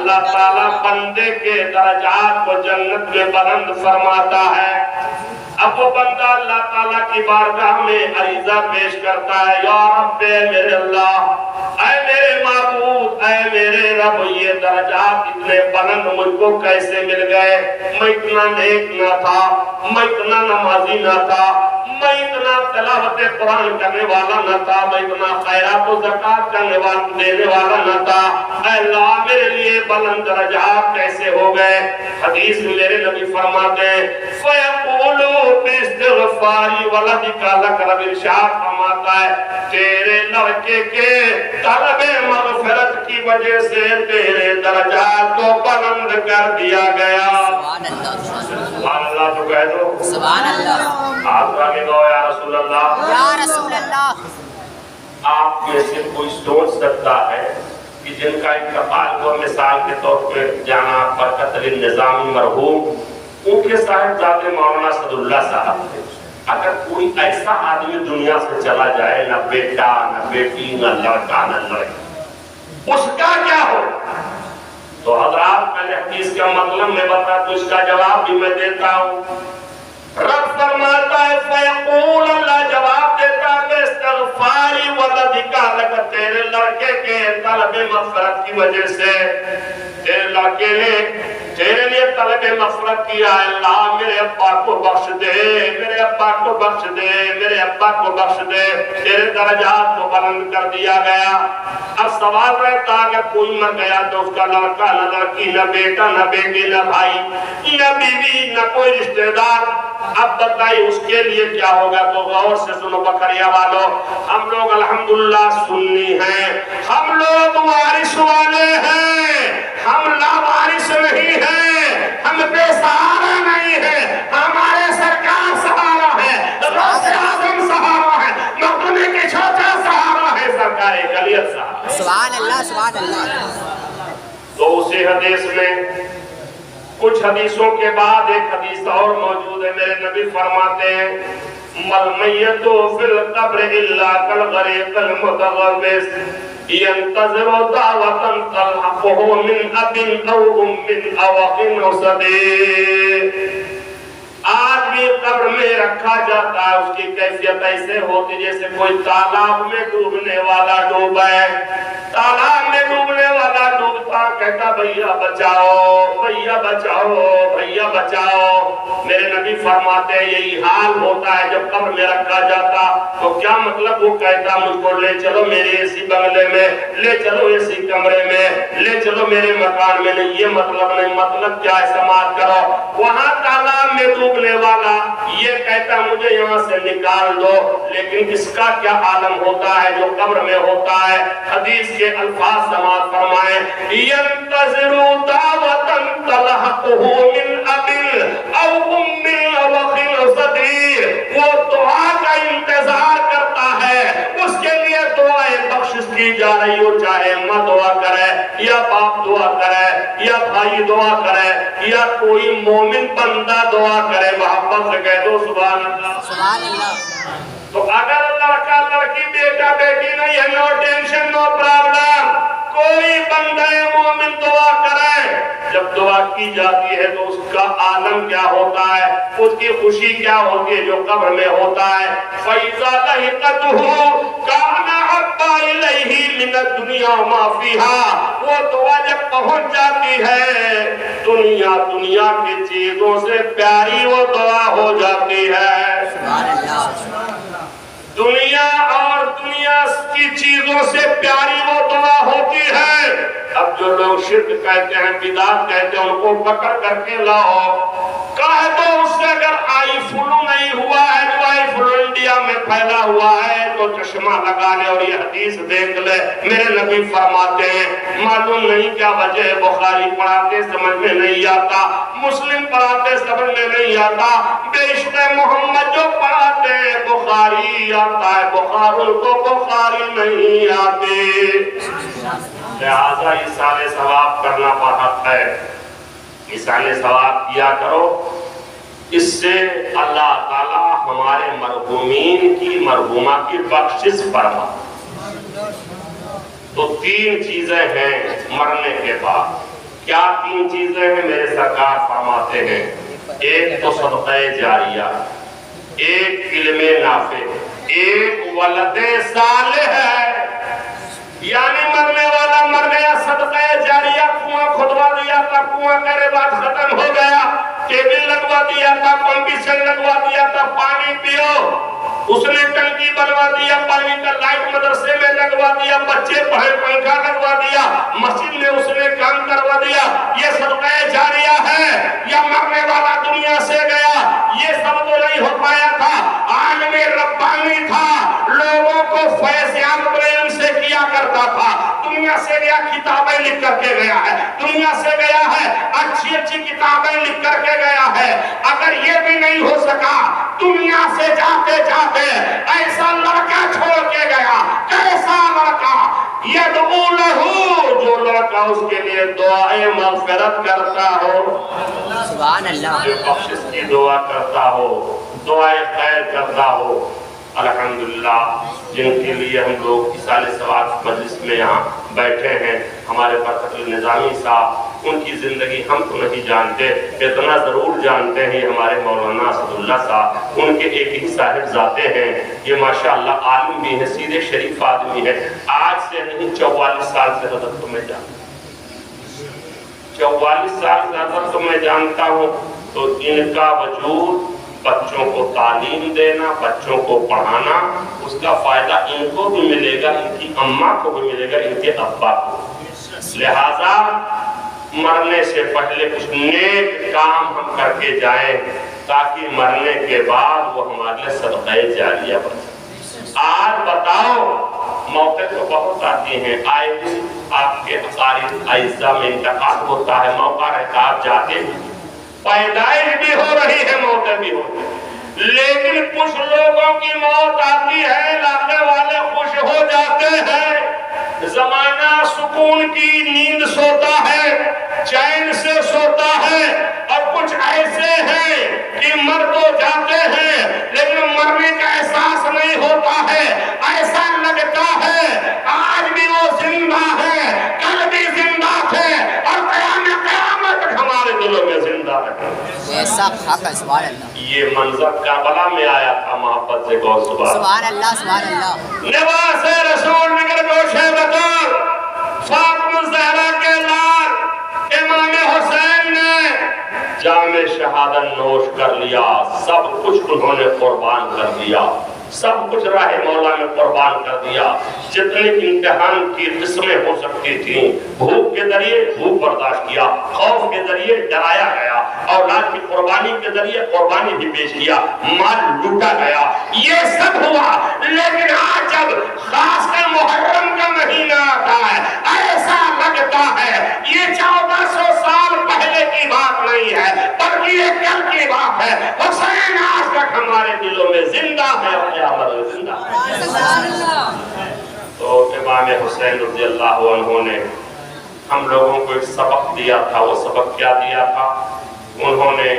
اللہ تعالیٰ بندے کے درجات کو جنت میں بلند فرماتا ہے۔ اب وہ بندہ اللہ تعالیٰ کی بارگاہ میں عریضہ پیش کرتا ہے، یا رب میرے اللہ، اے میرے معبود، اے میرے رب، یہ درجات اتنے بلند مجھ کو کیسے مل گئے؟ میں اتنا نیک نہ تھا، میں اتنا نمازی نہ تھا، میں اتنا تلاوت قرآن کرنے والا نہ تھا، میں اتنا خیرات و زکات کرنے والا دینے والا نہ تھا، اے اللہ میرے لیے بلند درجات کیسے ہو گئے؟ حدیث میں میرے نبی فرماتے ہیں فَيَقُولُ بِاسْتِغْفَارِ وَلَدِكَ لَكَ، رب ارشاد فرماتا ہے تیرے لڑکے کے طلب مغفرت کی وجہ سے تیرے درجات کو بلند کر دیا گیا۔ سبحان اللہ تو کہہ دو، سبحان اللہ، آپ کا بھی دو یا رسول اللہ، یا رسول اللہ۔ آپ میں سے کوئی سوچ سکتا ہے کہ جن کا انتقال ہوا مثال کے طور پہ جانا برکت علی نظامی مرحوم، ان کے صاحبزادے مولانا صد اللہ صاحب تھے، اگر کوئی ایسا آدمی دنیا سے چلا جائے، نہ بیٹا نہ بیٹی نہ لڑکا نہ لڑکی، اس کا کیا ہو؟ تو حضرات پہلے حدیث کا مطلب میں بتا تو اس کا جواب بھی میں دیتا ہوں۔ رب فرماتا ہے فیقول، اللہ جواب دیتا ہے استغفاری ولدکا لک، تیرے لڑکے کے طلب مغفرت کی وجہ سے، تیرے لڑکے نے تیرے لیے طلب مغفرت کیا، اللہ میرے ابا کو بخش دے، میرے ابا کو بخش دے، میرے ابا کو بخش دے، تیرے درجات کو بلند کر دیا گیا۔ اب سوال رہتا کہ کوئی مر گیا تو اس کا لڑکا نہ لڑکی نہ بیٹا نہ بیٹی نہ بھائی نہ بیوی نہ کوئی رشتہ دار، اب بتائیے اس کے لیے کیا ہوگا؟ تو غور سے سنو بکریا والو، ہم لوگ الحمدللہ سنی ہیں، ہم لوگ وارث والے ہیں، ہم لاوارث نہیں ہیں، ہم بے سہارا نہیں ہیں، ہمارے سرکار سہارا ہے، غوث اعظم سہارا ہے، مقدمے کے چھوٹا سہارا ہے، سرکار اقلیت سہارا ہے۔ سبحان اللہ، سبحان اللہ۔ تو اسی حدیث میں کچھ حدیثوں کے بعد ایک حدیث اور موجود ہے، میرے نبی فرماتے ہیں مَلْمَيَّتُ فِي الْقَبْرِ إِلَّا كَالْغَرِيقِ الْمُتَغَوِّصِ يَنْتَظِرُ دَعْوَةً تَلْحَقُهُ مِنْ أَبٍ أَوْ أُمٍّ أَوْ أَخٍ أَوْ صَدِيقٍ۔ آدمی قبر میں رکھا جاتا ہے، اس کی کیفیت ایسے ہوتی جیسے کوئی تالاب میں ڈوبنے والا ڈوبا ہے، تالاب میں ڈوبنے والا ڈوبتا کہتا بھیا بچاؤ بھیا بچاؤ بھیا بچاؤ۔ میرے نبی فرماتے ہیں یہی حال ہوتا ہے جب قبر میں رکھا جاتا۔ تو کیا مطلب؟ وہ کہتا مجھ کو لے چلو میرے اسی بنگلے میں، لے چلو اسی کمرے میں، لے چلو میرے مکان میں۔ نہیں، یہ مطلب نہیں، مطلب کیا استعمال کرو؟ وہاں تالاب میں ڈوبنے والا یہ کہتا مجھے یہاں سے نکال دو، لیکن اس کا کیا عالم ہوتا ہے جو قبر میں ہوتا ہے؟ حدیث کے الفاظ سماعت فرمائیں يَنْتَظِرُ دَعْوَةً تَلْحَقُهُ مِنْ أَبٍ أَوْ أُمٍّ أَوْ أَخٍ أَوْ صَدِيقٍ، وہ دعا کا انتظار کرتا ہے، اس کے لیے دعائیں بخشش کی جا رہی ہو، چاہے ماں دعا کرے یا باپ دعا کرے یا بھائی دعا کرے یا کوئی مومن بندہ دعا کرے، محبت سے کہہ دو سبحان اللہ، سبحان اللہ۔ تو اگر لڑکا لڑکی بیٹا بیٹی نہیں ہے، نو ٹینشن نو پرابلم، کوئی بندہ مومن دعا کرے، جب دعا کی جاتی ہے تو اس کا عالم کیا ہوتا ہے، اس کی خوشی کیا ہوتی ہے جو قبر میں ہوتا ہے۔ فَإِذَا لَحِقَتُهُ كَانَ أَحَبَّ إِلَيْهِ مِنَ الدُّنْيَا وَمَا فِيهَا، وہ دعا جب پہنچ جاتی ہے دنیا کی چیزوں سے پیاری وہ دعا ہو جاتی ہے۔ سبحان اللہ۔ دنیا اور دنیا کی چیزوں سے پیاری وہ دعا ہوتی ہے۔ اب جو لوگ شرک کہتے ہیں، بدعت کہتے ہیں، ان کو پکڑ کر کے لاؤ، کہہ دو اس سے اگر آئی فلو نہیں ہوا ہے، جو آئی فلو انڈیا میں پھیلا ہوا ہے تو چشمہ لگا لے اور یہ حدیث دیکھ لے۔ میرے نبی فرماتے ہیں معلوم نہیں کیا وجہ ہے، بخاری پڑھاتے سمجھ میں نہیں آتا، مسلم پڑھاتے سمجھ میں نہیں آتا، بیشت محمد جو پڑھاتے بخاری آتا ہے، بخار ان کو بخاری نہیں آتے۔ لہذا اِسال ثواب کرنا بہت ہے، اِسال ثواب کیا کرو، اس سے اللہ تعالیٰ ہمارے مرحومین کی مرحومہ کی بخشش فرما۔ تو تین چیزیں ہیں مرنے کے بعد، کیا 3 چیزیں ہیں میرے سرکار فرماتے ہیں؟ ایک تو صدقہ جاریہ، ایک علم نافع، ایک ولد صالح ہے، یعنی مرنے والا مر گیا، صدقہ جاریہ، کنواں کھدوا دیا تھا، کنواں کرے بعد ختم ہو گیا، ٹیبل لگوا دیا تھا، پمپیشن لگوا دیا تھا، پانی پیو، اس نے ٹنکی بنوا دیا، پانی کا لائٹ مدرسے میں لگوا دیا، بچے پڑھے، پنکھا لگوا دیا، مسجد میں اس نے کام کروا دیا، یہ صدقہ جاریہ ہے۔ یا مرنے والا دنیا سے گیا، یہ سب تو نہیں ہو پایا تھا، عالم ربانی تھا، لوگوں کو فیض عام علم سے کیا کرتا تھا، دنیا سے گیا کتابیں لکھ کر کے گیا ہے، دنیا سے گیا ہے اچھی اچھی کتابیں لکھ کر کے گیا ہے۔ اگر یہ بھی نہیں ہو سکا، دنیا سے جاتے جاتے ایسا لڑکا چھوڑ کے گیا، کیسا لڑکا؟ یدعو لہو، جو لڑکا اس کے لیے دعائے مغفرت کرتا ہو، سبحان اللہ، جو بخشش کی دعا کرتا ہو، دعائے خیر کرتا ہو۔ الحمدللہ جن کے لیے ہم لوگ اصال ثواب مجلس میں یہاں بیٹھے ہیں، ہمارے برکت النظامی صاحب، ان کی زندگی ہم تو نہیں جانتے، اتنا ضرور جانتے ہیں ہمارے مولانا اسد اللہ صاحب، ان کے ایک ہی صاحب ذاتے ہیں، یہ ماشاءاللہ عالم بھی ہے، سیدھے شریف آدمی ہے، آج سے نہیں 44 سال سے حضرت کو میں جانتا ہوں، 44 سال سے حضرت کو میں جانتا ہوں، تو ان کا وجود، بچوں کو تعلیم دینا، بچوں کو پڑھانا، اس کا فائدہ ان کو بھی ملے گا، ان کی اماں کو بھی ملے گا، ان کے ابا کو۔ لہٰذا مرنے سے پہلے کچھ نیک کام ہم کر کے جائیں، تاکہ مرنے کے بعد وہ ہمارے لیے صدقہ جاریہ بنے۔ آج بتاؤ، موقع تو بہت آتی ہیں، آئے دن آپ کے اقارب اعزاء میں انتقال ہوتا ہے، موقع رہتا آپ جاتے ہیں، پیدائش بھی ہو رہی ہے، موتیں بھی ہو رہی ہے، لیکن کچھ لوگوں کی موت آتی ہے، علاقے والے خوش ہو جاتے ہیں، زمانہ سکون کی نیند سوتا ہے، چین سے سوتا ہے، اور کچھ ایسے ہیں کہ مر تو جاتے ہیں لیکن مرنے کا احساس نہیں ہوتا ہے، ایسا لگتا ہے آج بھی وہ زندہ ہے، کل بھی زندہ تھے، اور قیامت ہمارے دلوں میں زندہ رہے۔ ایسا حق ہے، سبحان اللہ، یہ منظر کربلا میں آیا تھا، محبت سے کہو سبحان اللہ، سبحان اللہ۔ لباس رسول نگر گوشے بطور فاطمہ الزہرا کے لال امام حسین نے جام شہادت نوش کر لیا، سب کچھ انہوں نے قربان کر دیا، سب کچھ راہ مولا میں قربان کر دیا، جتنی امتحان کی قسمیں ہو سکتی تھیں، بھوک کے ذریعے بھوک برداشت کیا، خوف کے ذریعے ڈرایا گیا، اولاد کی قربانی کے ذریعے قربانی بھی پیش کیا، مال لوٹا گیا، یہ سب ہوا، لیکن آج جب خاص کر محرم کا مہینہ آتا ہے، ایسا لگتا ہے یہ 1400 سال پہلے کی بات نہیں ہے، بلکہ یہ کل کی بات ہے، حسین آج تک ہمارے دلوں میں زندہ ہے اور قیامت میں زندہ ہے۔ تو امام حسین رضی اللہ عنہ نے ہم لوگوں کو ایک سبق دیا تھا، وہ سبق کیا دیا تھا؟ انہوں نے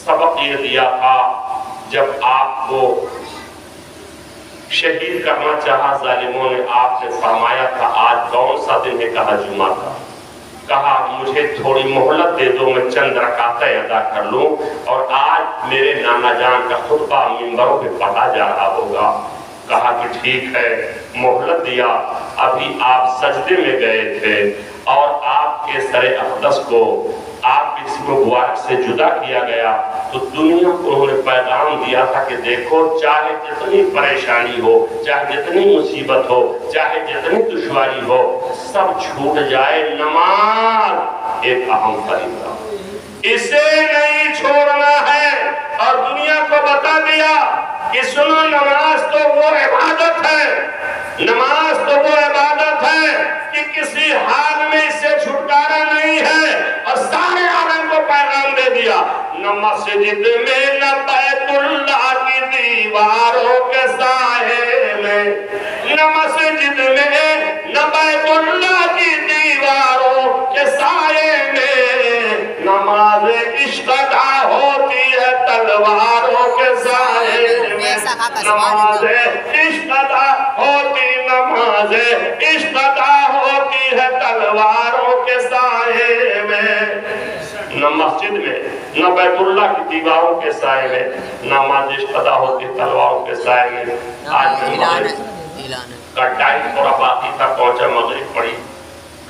سبق یہ دیا تھا، جب آپ کو شہید کرنا چاہا ظالموں نے، آپ نے فرمایا تھا آج کون سا دن ہے؟ کہا جمعہ کا۔ کہا مجھے تھوڑی مہلت دے دو، میں چند رکعتیں ادا کر لوں، اور آج میرے نانا جان کا خطبہ منبروں پہ پڑھا جا رہا ہوگا۔ کہا کہ ٹھیک ہے، مہلت دیا، ابھی آپ سجدے میں گئے تھے اور آپ کے سر اقدس کو آپ کی جسم مبارک سے جدا کیا گیا، تو دنیا کو انہوں نے پیغام دیا تھا کہ دیکھو، چاہے جتنی پریشانی ہو، چاہے جتنی مصیبت ہو، چاہے جتنی دشواری ہو، سب چھوٹ جائے، نماز ایک اہم فریضہ، اسے نہیں چھوڑنا ہے۔ اور دنیا کو بتا دیا کہ سنو، نماز تو وہ عبادت ہے، نماز تو وہ عبادت ہے کہ کسی حال میں اس سے چھٹکارا نہیں ہے، اور سارے عالم کو پیغام دے دیا، نہ مسجد میں نہ بیت اللہ کی دیواروں کے سائے میں، نہ مسجد میں نہ بیت اللہ کی دیواروں کے سائے میں، نماز عشق ادا ہوتی ہے تلواروں کے سائے میں، نماز عشق ادا ہوتی، نماز عشق ادا ہوتی ہے تلواروں کے سائے میں۔ نہ مسجد میں، نہ بیت اللہ کی دیواروں کے سائے میں، نہ نماز قضا ہوتی تلواروں کے سائے میں۔ آج میں مغرب کا ٹائم اور باقی تک پہنچا، مغرب پڑھی،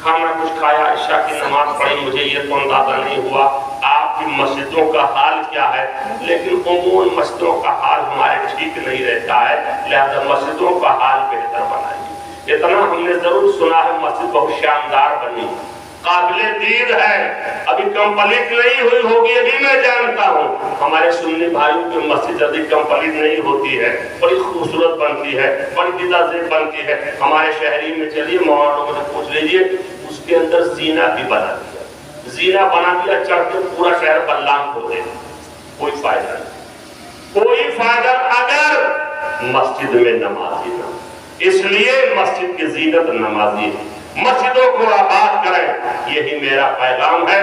کھانا کچھ کھایا، عشاء کی نماز پڑھی، مجھے یہ تو اندازہ نہیں ہوا آپ کی مسجدوں کا حال کیا ہے، لیکن عموماً مسجدوں کا حال ہمارے ٹھیک نہیں رہتا ہے، لہذا مسجدوں کا حال بہتر بنائیے۔ اتنا ہم نے ضرور سنا ہے مسجد بہت شاندار بنی، قابل دید ہے، ابھی کمپلیٹ نہیں ہوئی ہوگی، ابھی میں جانتا ہوں ہمارے سنی بھائیوں کی مسجد ابھی کمپلیٹ نہیں ہوتی ہے، بڑی خوبصورت بنتی ہے، بڑی دیدہ بنتی ہے۔ ہمارے شہری میں چلیے مولانا سے پوچھ لیجئے، اس کے اندر زینہ بھی بنا دیا، زینہ بنا دیا، چڑھ کے پورا شہر بلام ہو گئے، کوئی فائدہ نہیں، کوئی فائدہ اگر مسجد میں نمازی نہ، اس لیے مسجد کی زینت نمازی ہے، مسجدوں کو آباد کریں، یہی میرا پیغام ہے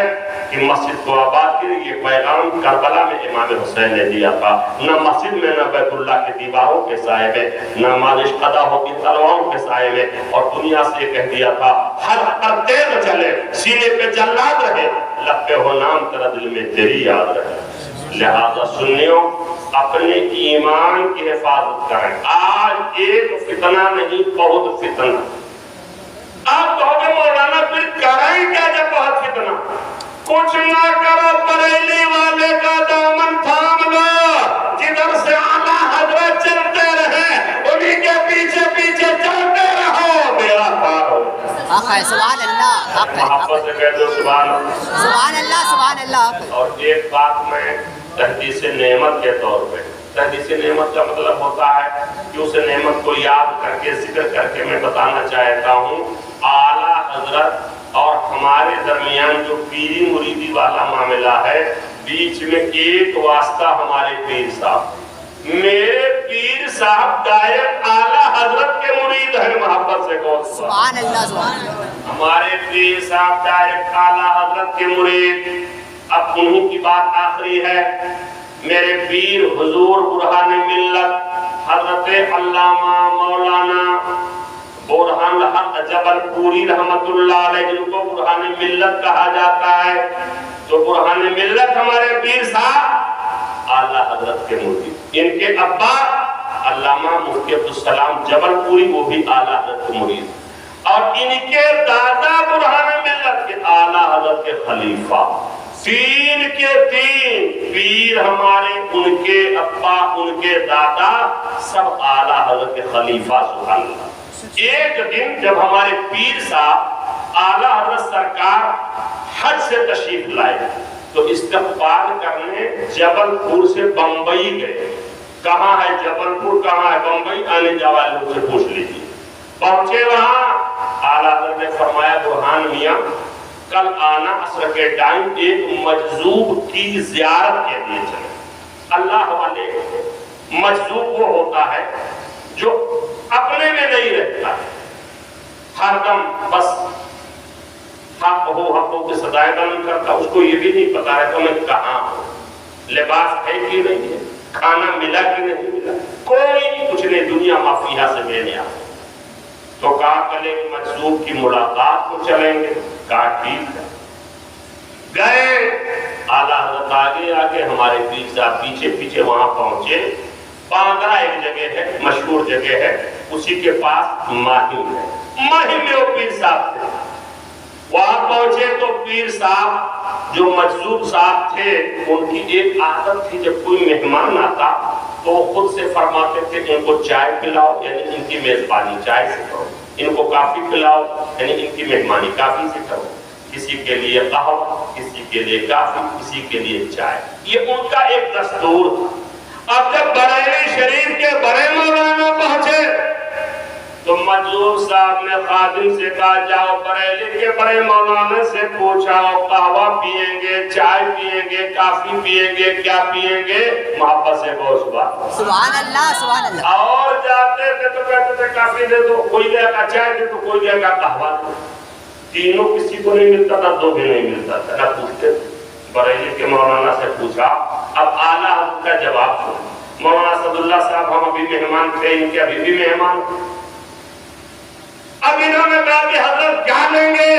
کہ مسجد کو آباد کریں۔ یہ پیغام کربلا میں امام حسین نے دیا تھا، نہ مسجد میں، نہ بیت اللہ کی دیواروں کے سائے میں، نہ نماز قضا ہوتی تلواروں کے سائے میں، اور دنیا سے یہ کہہ دیا تھا ہر پر تیز چلے، سینے پہ جلاد رہے، لب پہ ہو نام تیرا دل میں تیری یاد رہے۔ لہذا سنیوں اپنے ایمان کی حفاظت کریں۔ آج ایک فتنہ نہیں، بہت فتنہ۔ آپ کہو گے مولانا پھر کریں کیا جب بہت فتنہ؟ کچھ نہ کرو، بریلی والے کا دامن تھام لو، جدھر سے اعلیٰ حضرت چلتے رہے انہی کے پیچھے پیچھے چلتے رہو، میرا پار ہو۔ حق ہے، سبحان اللہ، حق ہے، محبت سے کہہ دو سبحان اللہ، سبحان اللہ، سبحان اللہ۔ اور ایک بات میں تحدیث نعمت کے طور پہ، تحدیث نعمت کا مطلب ہوتا ہے کہ اس نعمت کو یاد کر کے ذکر کر کے میں بتانا چاہتا ہوں، اعلیٰ حضرت اور ہمارے درمیان جو پیری مریدی والا معاملہ ہے، بیچ میں ایک واسطہ ہمارے پیر صاحب، میرے پیر صاحب ڈائریکٹ اعلیٰ حضرت کے مرید ہیں، محبت سے کہو سبحان اللہ، سبحان اللہ۔ ہمارے پیر صاحب ڈائریکٹ اعلیٰ حضرت کے مرید۔ اب انہی کی بات آخری ہے، میرے پیر حضور برہان ملت حضرت علامہ مولانا برہان الحق جبل پوری رحمت اللہ علیہ، جن کو برہان ملت کہا جاتا ہے، تو برہان ملت ہمارے پیر صاحب اعلیٰ حضرت کے مرید، ان کے ابا علامہ مفتی عبدالسلام جبل پوری، وہ بھی اعلیٰ حضرت کے مرید، اور ان کے دادا برہان ملت کے اعلیٰ حضرت کے خلیفہ، تین کے تین پیر ہمارے، ان کے ابا، ان کے دادا، سب اعلیٰ حضرت کے خلیفہ، سبحان اللہ۔ ایک دن جب ہمارے پیر صاحب اعلیٰ حضرت سرکار حج سے تشریف لائے تو استقبال کرنے جبل پور سے بمبئی گئے۔ کہاں ہے جبل پور، کہاں ہے بمبئی، آنے جانے والے لوگ سے پوچھ لیجیے۔ پہنچے وہاں، اعلیٰ حضرت نے فرمایا برہان میاں کل آنا عصر کے ٹائم ایک مجذوب کی زیارت کے لیے چلے۔ اللہ والے مجذوب وہ ہوتا ہے جو اپنے میں نہیں رہتا ہے، ہر دم بس حق ہو حقوں کی سزائے بیان کرتا، اس کو یہ بھی نہیں پتا ہے کہ میں کہاں ہوں، لباس ہے کہ نہیں ہے، کھانا ملا کہ نہیں ملا، کوئی کچھ نہیں، دنیا مافیہ سے میں نے آیا۔ تو کہا کلے مجذوب کی ملاقات کو چلیں گے، کہا ٹھیک ہے۔ گئے اعلیٰ حضرت آگے آگے، ہمارے پیر صاحب پیچھے پیچھے وہاں پہنچے۔ باندرا ایک جگہ ہے، مشہور جگہ ہے، اسی کے پاس ماہم ہے، ماہم میں وہ پیر صاحب تھے۔ وہاں پہنچے تو پیر صاحب جو مجذوب صاحب تھے، ان کی ایک عادت تھی جب کوئی مہمان آتا تو وہ خود سے فرماتے تھے ان کو چائے پلاؤ، یعنی ان کی میزبانی چائے سے کرو، ان کو کافی پلاؤ، یعنی ان کی مہمانی کافی سے کرو، کسی کے لیے قہوہ، کسی کے لیے کافی، کسی کے لیے چائے، یہ ان کا ایک دستور تھا۔ اب جب بریلی شریف کے بڑے مولانا پہنچے تو مجذوب صاحب نے خادم سے کہا جاؤ بریلی کے بڑے مولانا سے پوچھاؤ قہوہ پیئیں گے، چائے پیئیں گے، کافی پیئیں گے، کیا پیئیں گے؟ محبت سے کہو سبحان اللہ، سبحان اللہ۔ اور جاتے تھے تو کہتے تھے کافی دے دو، کوئی لے گا چائے دے دو، کوئی لے گا قہوہ دے دو، تینوں کسی کو نہیں ملتا تھا، دو بھی نہیں ملتا تھا، نہ پوچھتے تھے۔ بریلی کے مولانا سے پوچھا، اب اعلیٰ حضرت کا جواب سنو۔ مولانا اسد اللہ صاحب ہم ابھی مہمان تھے، ان کے ابھی بھی مہمان، اب انہوں نے کہا کہ حضرت کیا لیں گے؟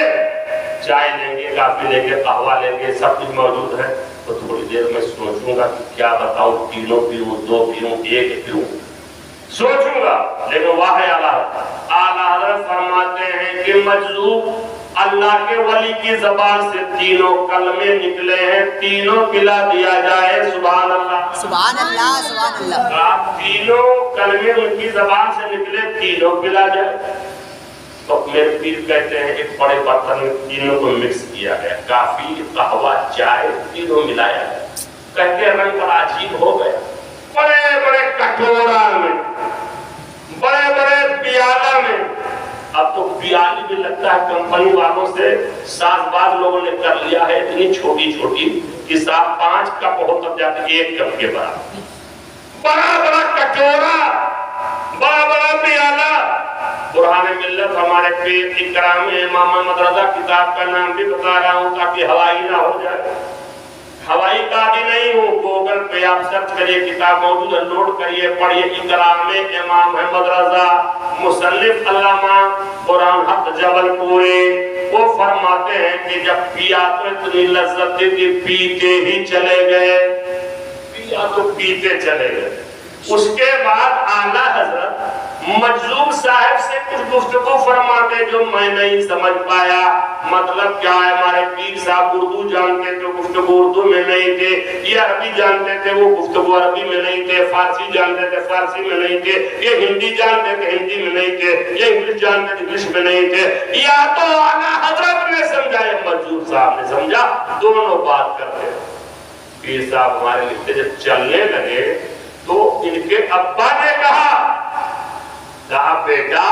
چائے لیں گے، کافی لیں گے، قہوہ لیں گے، سب کچھ موجود ہے، تو تھوڑی دیر میں سوچوں گا کہ کیا بتاؤں، تینوں پیوں، دو پیوں، ایک پیوں، سوچوں گا۔ لیکن واہ اعلیٰ حضرت فرماتے ہیں کہ مجذوب اللہ کے ولی کی زبان سے تینوں کلمے نکلے ہیں، تینوں پلا دیا جائے، سبحان اللہ سبحان اللہ سبحان اللہ۔ آپ تینوں کلمے ان کی زبان سے نکلے، تینوں پلا جائے، تو میرے پیر کہتے ہیں ایک بڑے برتن میں تینوں کو مکس کیا گیا، کافی، قہوہ، چائے، تینوں ملایا گیا، کہتے ہیں رنگ بڑا عجیب ہو گیا، بڑے بڑے کٹورا میں، بڑے بڑے پیالہ میں، اب تو پیالی بھی لگتا ہے کمپنی والوں سے ساز باز لوگوں نے کر لیا ہے، اتنی چھوٹی چھوٹی کہ 5 کپ ہو تب جاتے 1 کپ کے برابر، بڑا بڑا کٹورا، بڑا بڑا پیالہ۔ برہان ملت ہمارے پیر اکرام امام محمد رضا کتاب کا نام بھی بتا رہا ہوں تاکہ ہوائی نہ ہو جائے، ہوائی قاضی نہیں ہوں، گوگل پہ آپ سرچ کریے، کتاب موجود ہے، نوٹ کریے، پڑھیے، اکرام امام محمد رضا، مصنف علامہ قرآن حق جبل پوری، وہ فرماتے ہیں کہ جب پیا تو اتنی لذت تھی کہ پیتے ہی چلے گئے، پیا تو پیتے چلے گئے۔ اس کے بعد اعلیٰ حضرت مجذوب صاحب سے کچھ گفتگو فرماتے جو میں نہیں سمجھ پایا، مطلب کیا ہے، ہمارے پیر صاحب اردو جانتے تھے، گفتگو اردو میں نہیں تھے، یہ عربی جانتے تھے، وہ گفتگو عربی میں نہیں تھے، فارسی جانتے تھے، فارسی میں نہیں تھے، یہ ہندی جانتے تھے، ہندی میں نہیں تھے، یہ انگلش جانتے تھے، انگلش میں نہیں تھے، یا تو اعلیٰ حضرت نے سمجھا یا مجذوب صاحب نے سمجھا، دونوں بات کرتے ہیں۔ پیر صاحب ہمارے لکھتے جب چلنے لگے تو ان کے ابا نے کہا بیٹا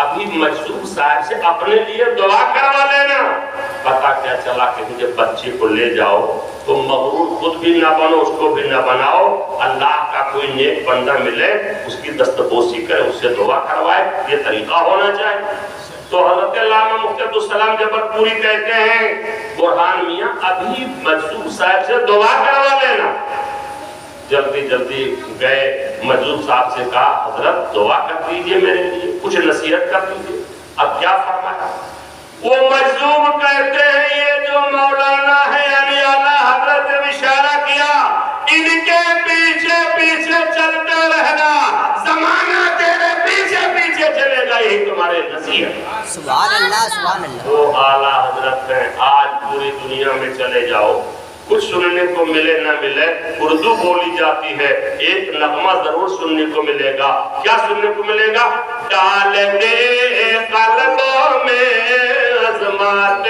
ابھی مجذوب صاحب سے اپنے لیے دعا کروا لینا۔ پتا کیا چلا کہ مجھے بچے کو لے جاؤ تو مغرور خود بھی نہ بنو، اس کو بھی نہ بناؤ، اللہ کا کوئی نیک بندہ ملے اس کی دستبوسی کرے، اس سے دعا کروائے، یہ طریقہ ہونا چاہیے۔ تو حضرت علامہ مفتی عبدالسلام جبل پوری کہتے ہیں برہان میاں ابھی مجذوب صاحب سے دعا کروا لینا۔ جلدی جلدی گئے، مجذوب صاحب سے کہا حضرت دعا کر دیجئے میرے لیے، کچھ نصیحت کر دیجئے۔ اب کیا فرمایا؟ وہ مجذوب کہتے ہیں یہ جو مولانا ہے یعنی اعلیٰ حضرت نے اشارہ کیا، ان کے پیچھے پیچھے چلتے رہنا، زمانہ تیرے پیچھے پیچھے چلے گا، یہی تمہارے نصیحت۔ سبحان اللہ سبحان اللہ۔ وہ اعلیٰ حضرت ہیں، آج پوری دنیا میں چلے جاؤ، کچھ سننے کو ملے نہ ملے، اردو بولی جاتی ہے، ایک نغمہ ضرور سننے کو ملے گا۔ کیا سننے کو ملے گا؟ ڈال دے قلبوں میں عظمت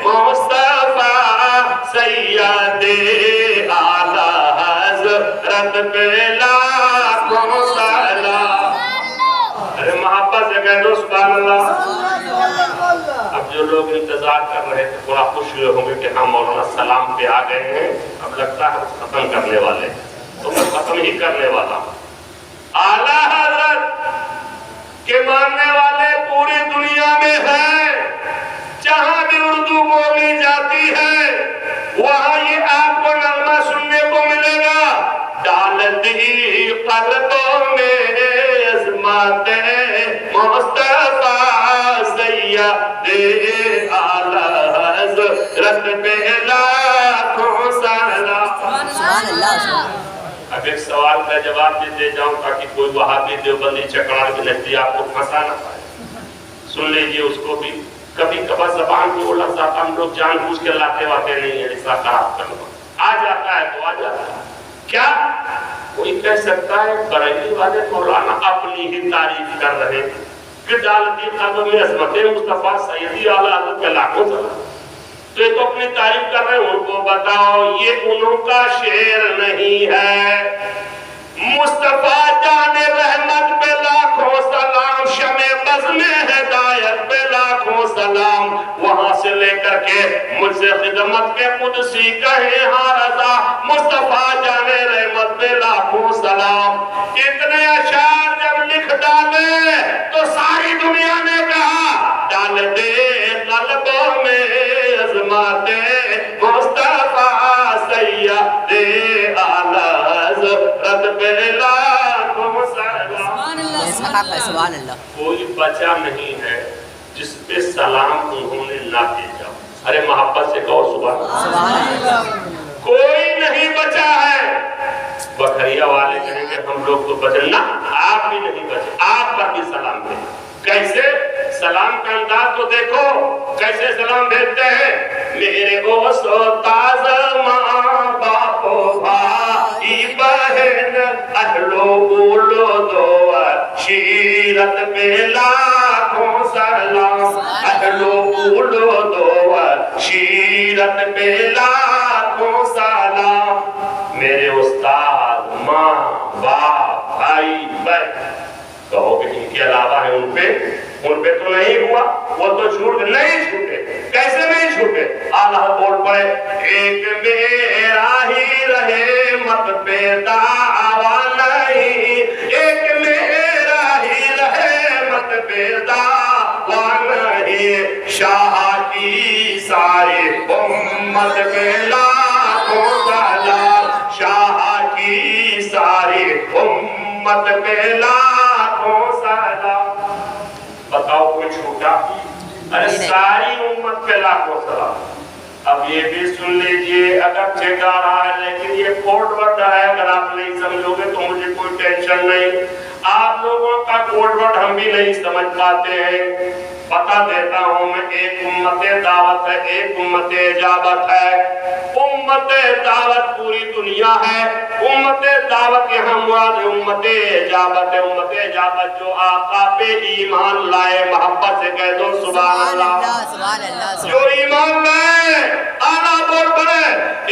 مصطفیٰ سید اعلیٰ حضرت پہ لاکھوں سلام۔ ارے محبت سے کہہ دو سبحان اللہ۔ اب جو لوگ انتظار کر رہے تھے تھوڑا خوش ہوئے ہوں گے کہ ہاں مولانا سلام پہ آ گئے ہیں، اب لگتا ہے ختم کرنے والے، تو میں ختم ہی کرنے والا ہوں۔ اعلیٰ حضرت کے ماننے والے پوری دنیا میں ہیں، جہاں بھی اردو بولی جاتی ہے وہاں یہ آپ کو نغمہ سننے کو ملے گا۔ ڈال دی قلبوں میں عظمت مصطفیٰ سید اعلیٰ حضرت پہ لاکھوں سلام۔ سبحان اللہ۔ اب ایک سوال کا جواب بھی دے جاؤں تاکہ کوئی وہابی دیوبندی چکراڑ کی نزدیک آپ کو پھنسا نہ پائے، سن لیجئے اس کو بھی۔ کبھی کبھار زبان کی وہ لفظ آتا ہم لوگ جان بوجھ کے لاتے واتے نہیں ہیں، ایسا خراب کرنا آ جاتا ہے تو آ جاتا ہے۔ کیا کوئی کہہ سکتا ہے بریلی والے مولانا اپنی ہی تعریف کر رہے ہیں کہ ڈال دی قلب میں عظمت مصطفیٰ سیدی اعلیٰ حضرت پہ لاکھوں سلام، تو یہ تو اپنی تعریف کر رہے ہیں، ان کو بتاؤ یہ انہوں کا شعر نہیں ہے۔ مصطفیٰ جان رحمت پہ لاکھوں سلام، شمع بزم ہدایت پہ لاکھوں سلام، وہاں سے لے کر کے مجھ سے خدمت کے قدسی کہیں ہاں رضا، مصطفیٰ جان رحمت پہ لاکھوں سلام۔ اتنے اشعار جب لکھ ڈالے تو ساری دنیا نے کہا ڈال دے قلبوں میں عظمت مصطفیٰ سید اعلیٰ حضرت پہ لاکھوں سلام۔ سبحان اللہ۔ کوئی بچہ نہیں ہے جس پہ سلام انہوں نے نہ بھیجا. ارے محبت سے کہو سبحان اللہ. کوئی نہیں بچا ہے. بکریا والے کہیں کہ ہم لوگ تو بچے نہ، آپ بھی نہیں بچے. آپ پر بھی سلام بھیجیں. کیسے؟ سلام کا انداز تو دیکھو کیسے سلام بھیجتے ہیں. میرے استاد ماں باپ بھائی بہن اہلو بولو دو شیرت پہ لاکھوں سلام. اہلو بولو دو شیرت پہ لاکھوں سلام. میرے استاد ماں باپ بھائی بہن کہو کہ ان کے علاوہ ہے ان پہ تو نہیں ہوا. وہ تو چھوٹ نہیں چھوٹے. کیسے نہیں چھوٹے؟ اللہ بول پڑے ایک میرا ہی رہے مت پہ دعویٰ نہیں. ایک میرا ہی رہے مت پہ دعویٰ نہیں. شاہ کی ساری امت پہ لاکھوں سلام. شاہ کی ساری امت پہ لاکھوں سلام. بتاؤ کوئی چھوٹا؟ ارے ساری امت پہ لاکھوں سلام. اب یہ بھی سن لیجئے اگر ٹھیکا رہا ہے لیکن یہ کوڈ ورڈ ہے. اگر آپ نہیں سمجھو گے تو مجھے کوئی ٹینشن نہیں. آپ لوگوں کا کوڈ ورڈ ہم بھی نہیں سمجھ پاتے ہیں. بتا دیتا ہوں میں. ایک امت دعوت ہے، ایک امت اجابت ہے. امت دعوت پوری دنیا ہے. امت دعوت یہاں مراد امت اجابت ہے. امت اجابت جو آقا پہ ایمان لائے. محبت سے کہہ دو سبحان اللہ. جو ایمان لائے آنا بول پڑے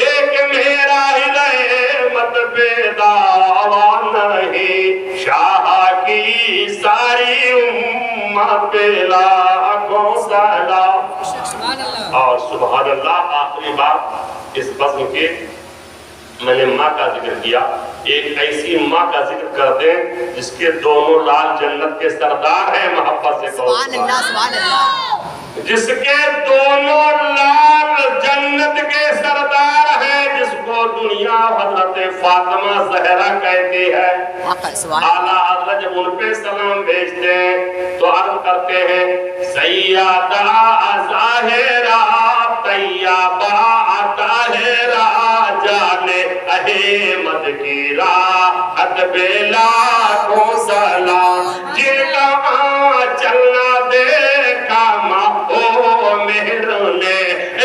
ایک میرا ہی رحمت پہ دعویٰ نہیں. شاہ کی ساری امت پہ لاکھوں سلام. اور سبحان اللہ. آخری بات اس بزم کے میں نے ماں کا ذکر کیا. ایک ایسی ماں کا ذکر کر دیں جس کے دونوں لال جنت کے سردار ہیں. محبت سے کہو سبحان اللہ. سبحان اللہ. جس کے دونوں لال جنت کے سردار ہیں. جس کو دنیا حضرت فاطمہ زہرا کہتی ہے. اعلیٰ حضرت جب ان پہ سلام بھیجتے ہیں تو عرض کرتے ہیں سیدہ ظاہرہ طیبہ طاہرہ جانے احمد کی راحت پہ لاکھوں سلام. جن کا چلنا دیکھا ماں مہر نے.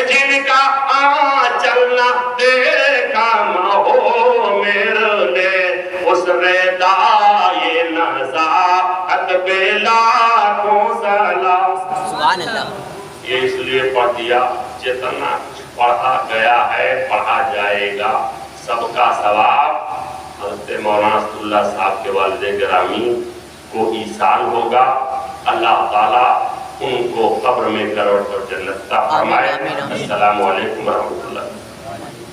جن کا چلنا دیکھا ماں مہر نے. اس ردائے نزاعت پہ لاکھوں سلام. سبحان اللہ. یہ اس لیے پڑھ دیا جتنا پڑھا گیا ہے پڑھا جائے گا سب کا ثواب حضرت مولانا اسد اللہ صاحب کے والد گرامی کو ایصال ہوگا. اللہ تعالیٰ ان کو قبر میں کروڑ جنت عطا فرمائے. السلام علیکم ورحمۃ اللہ.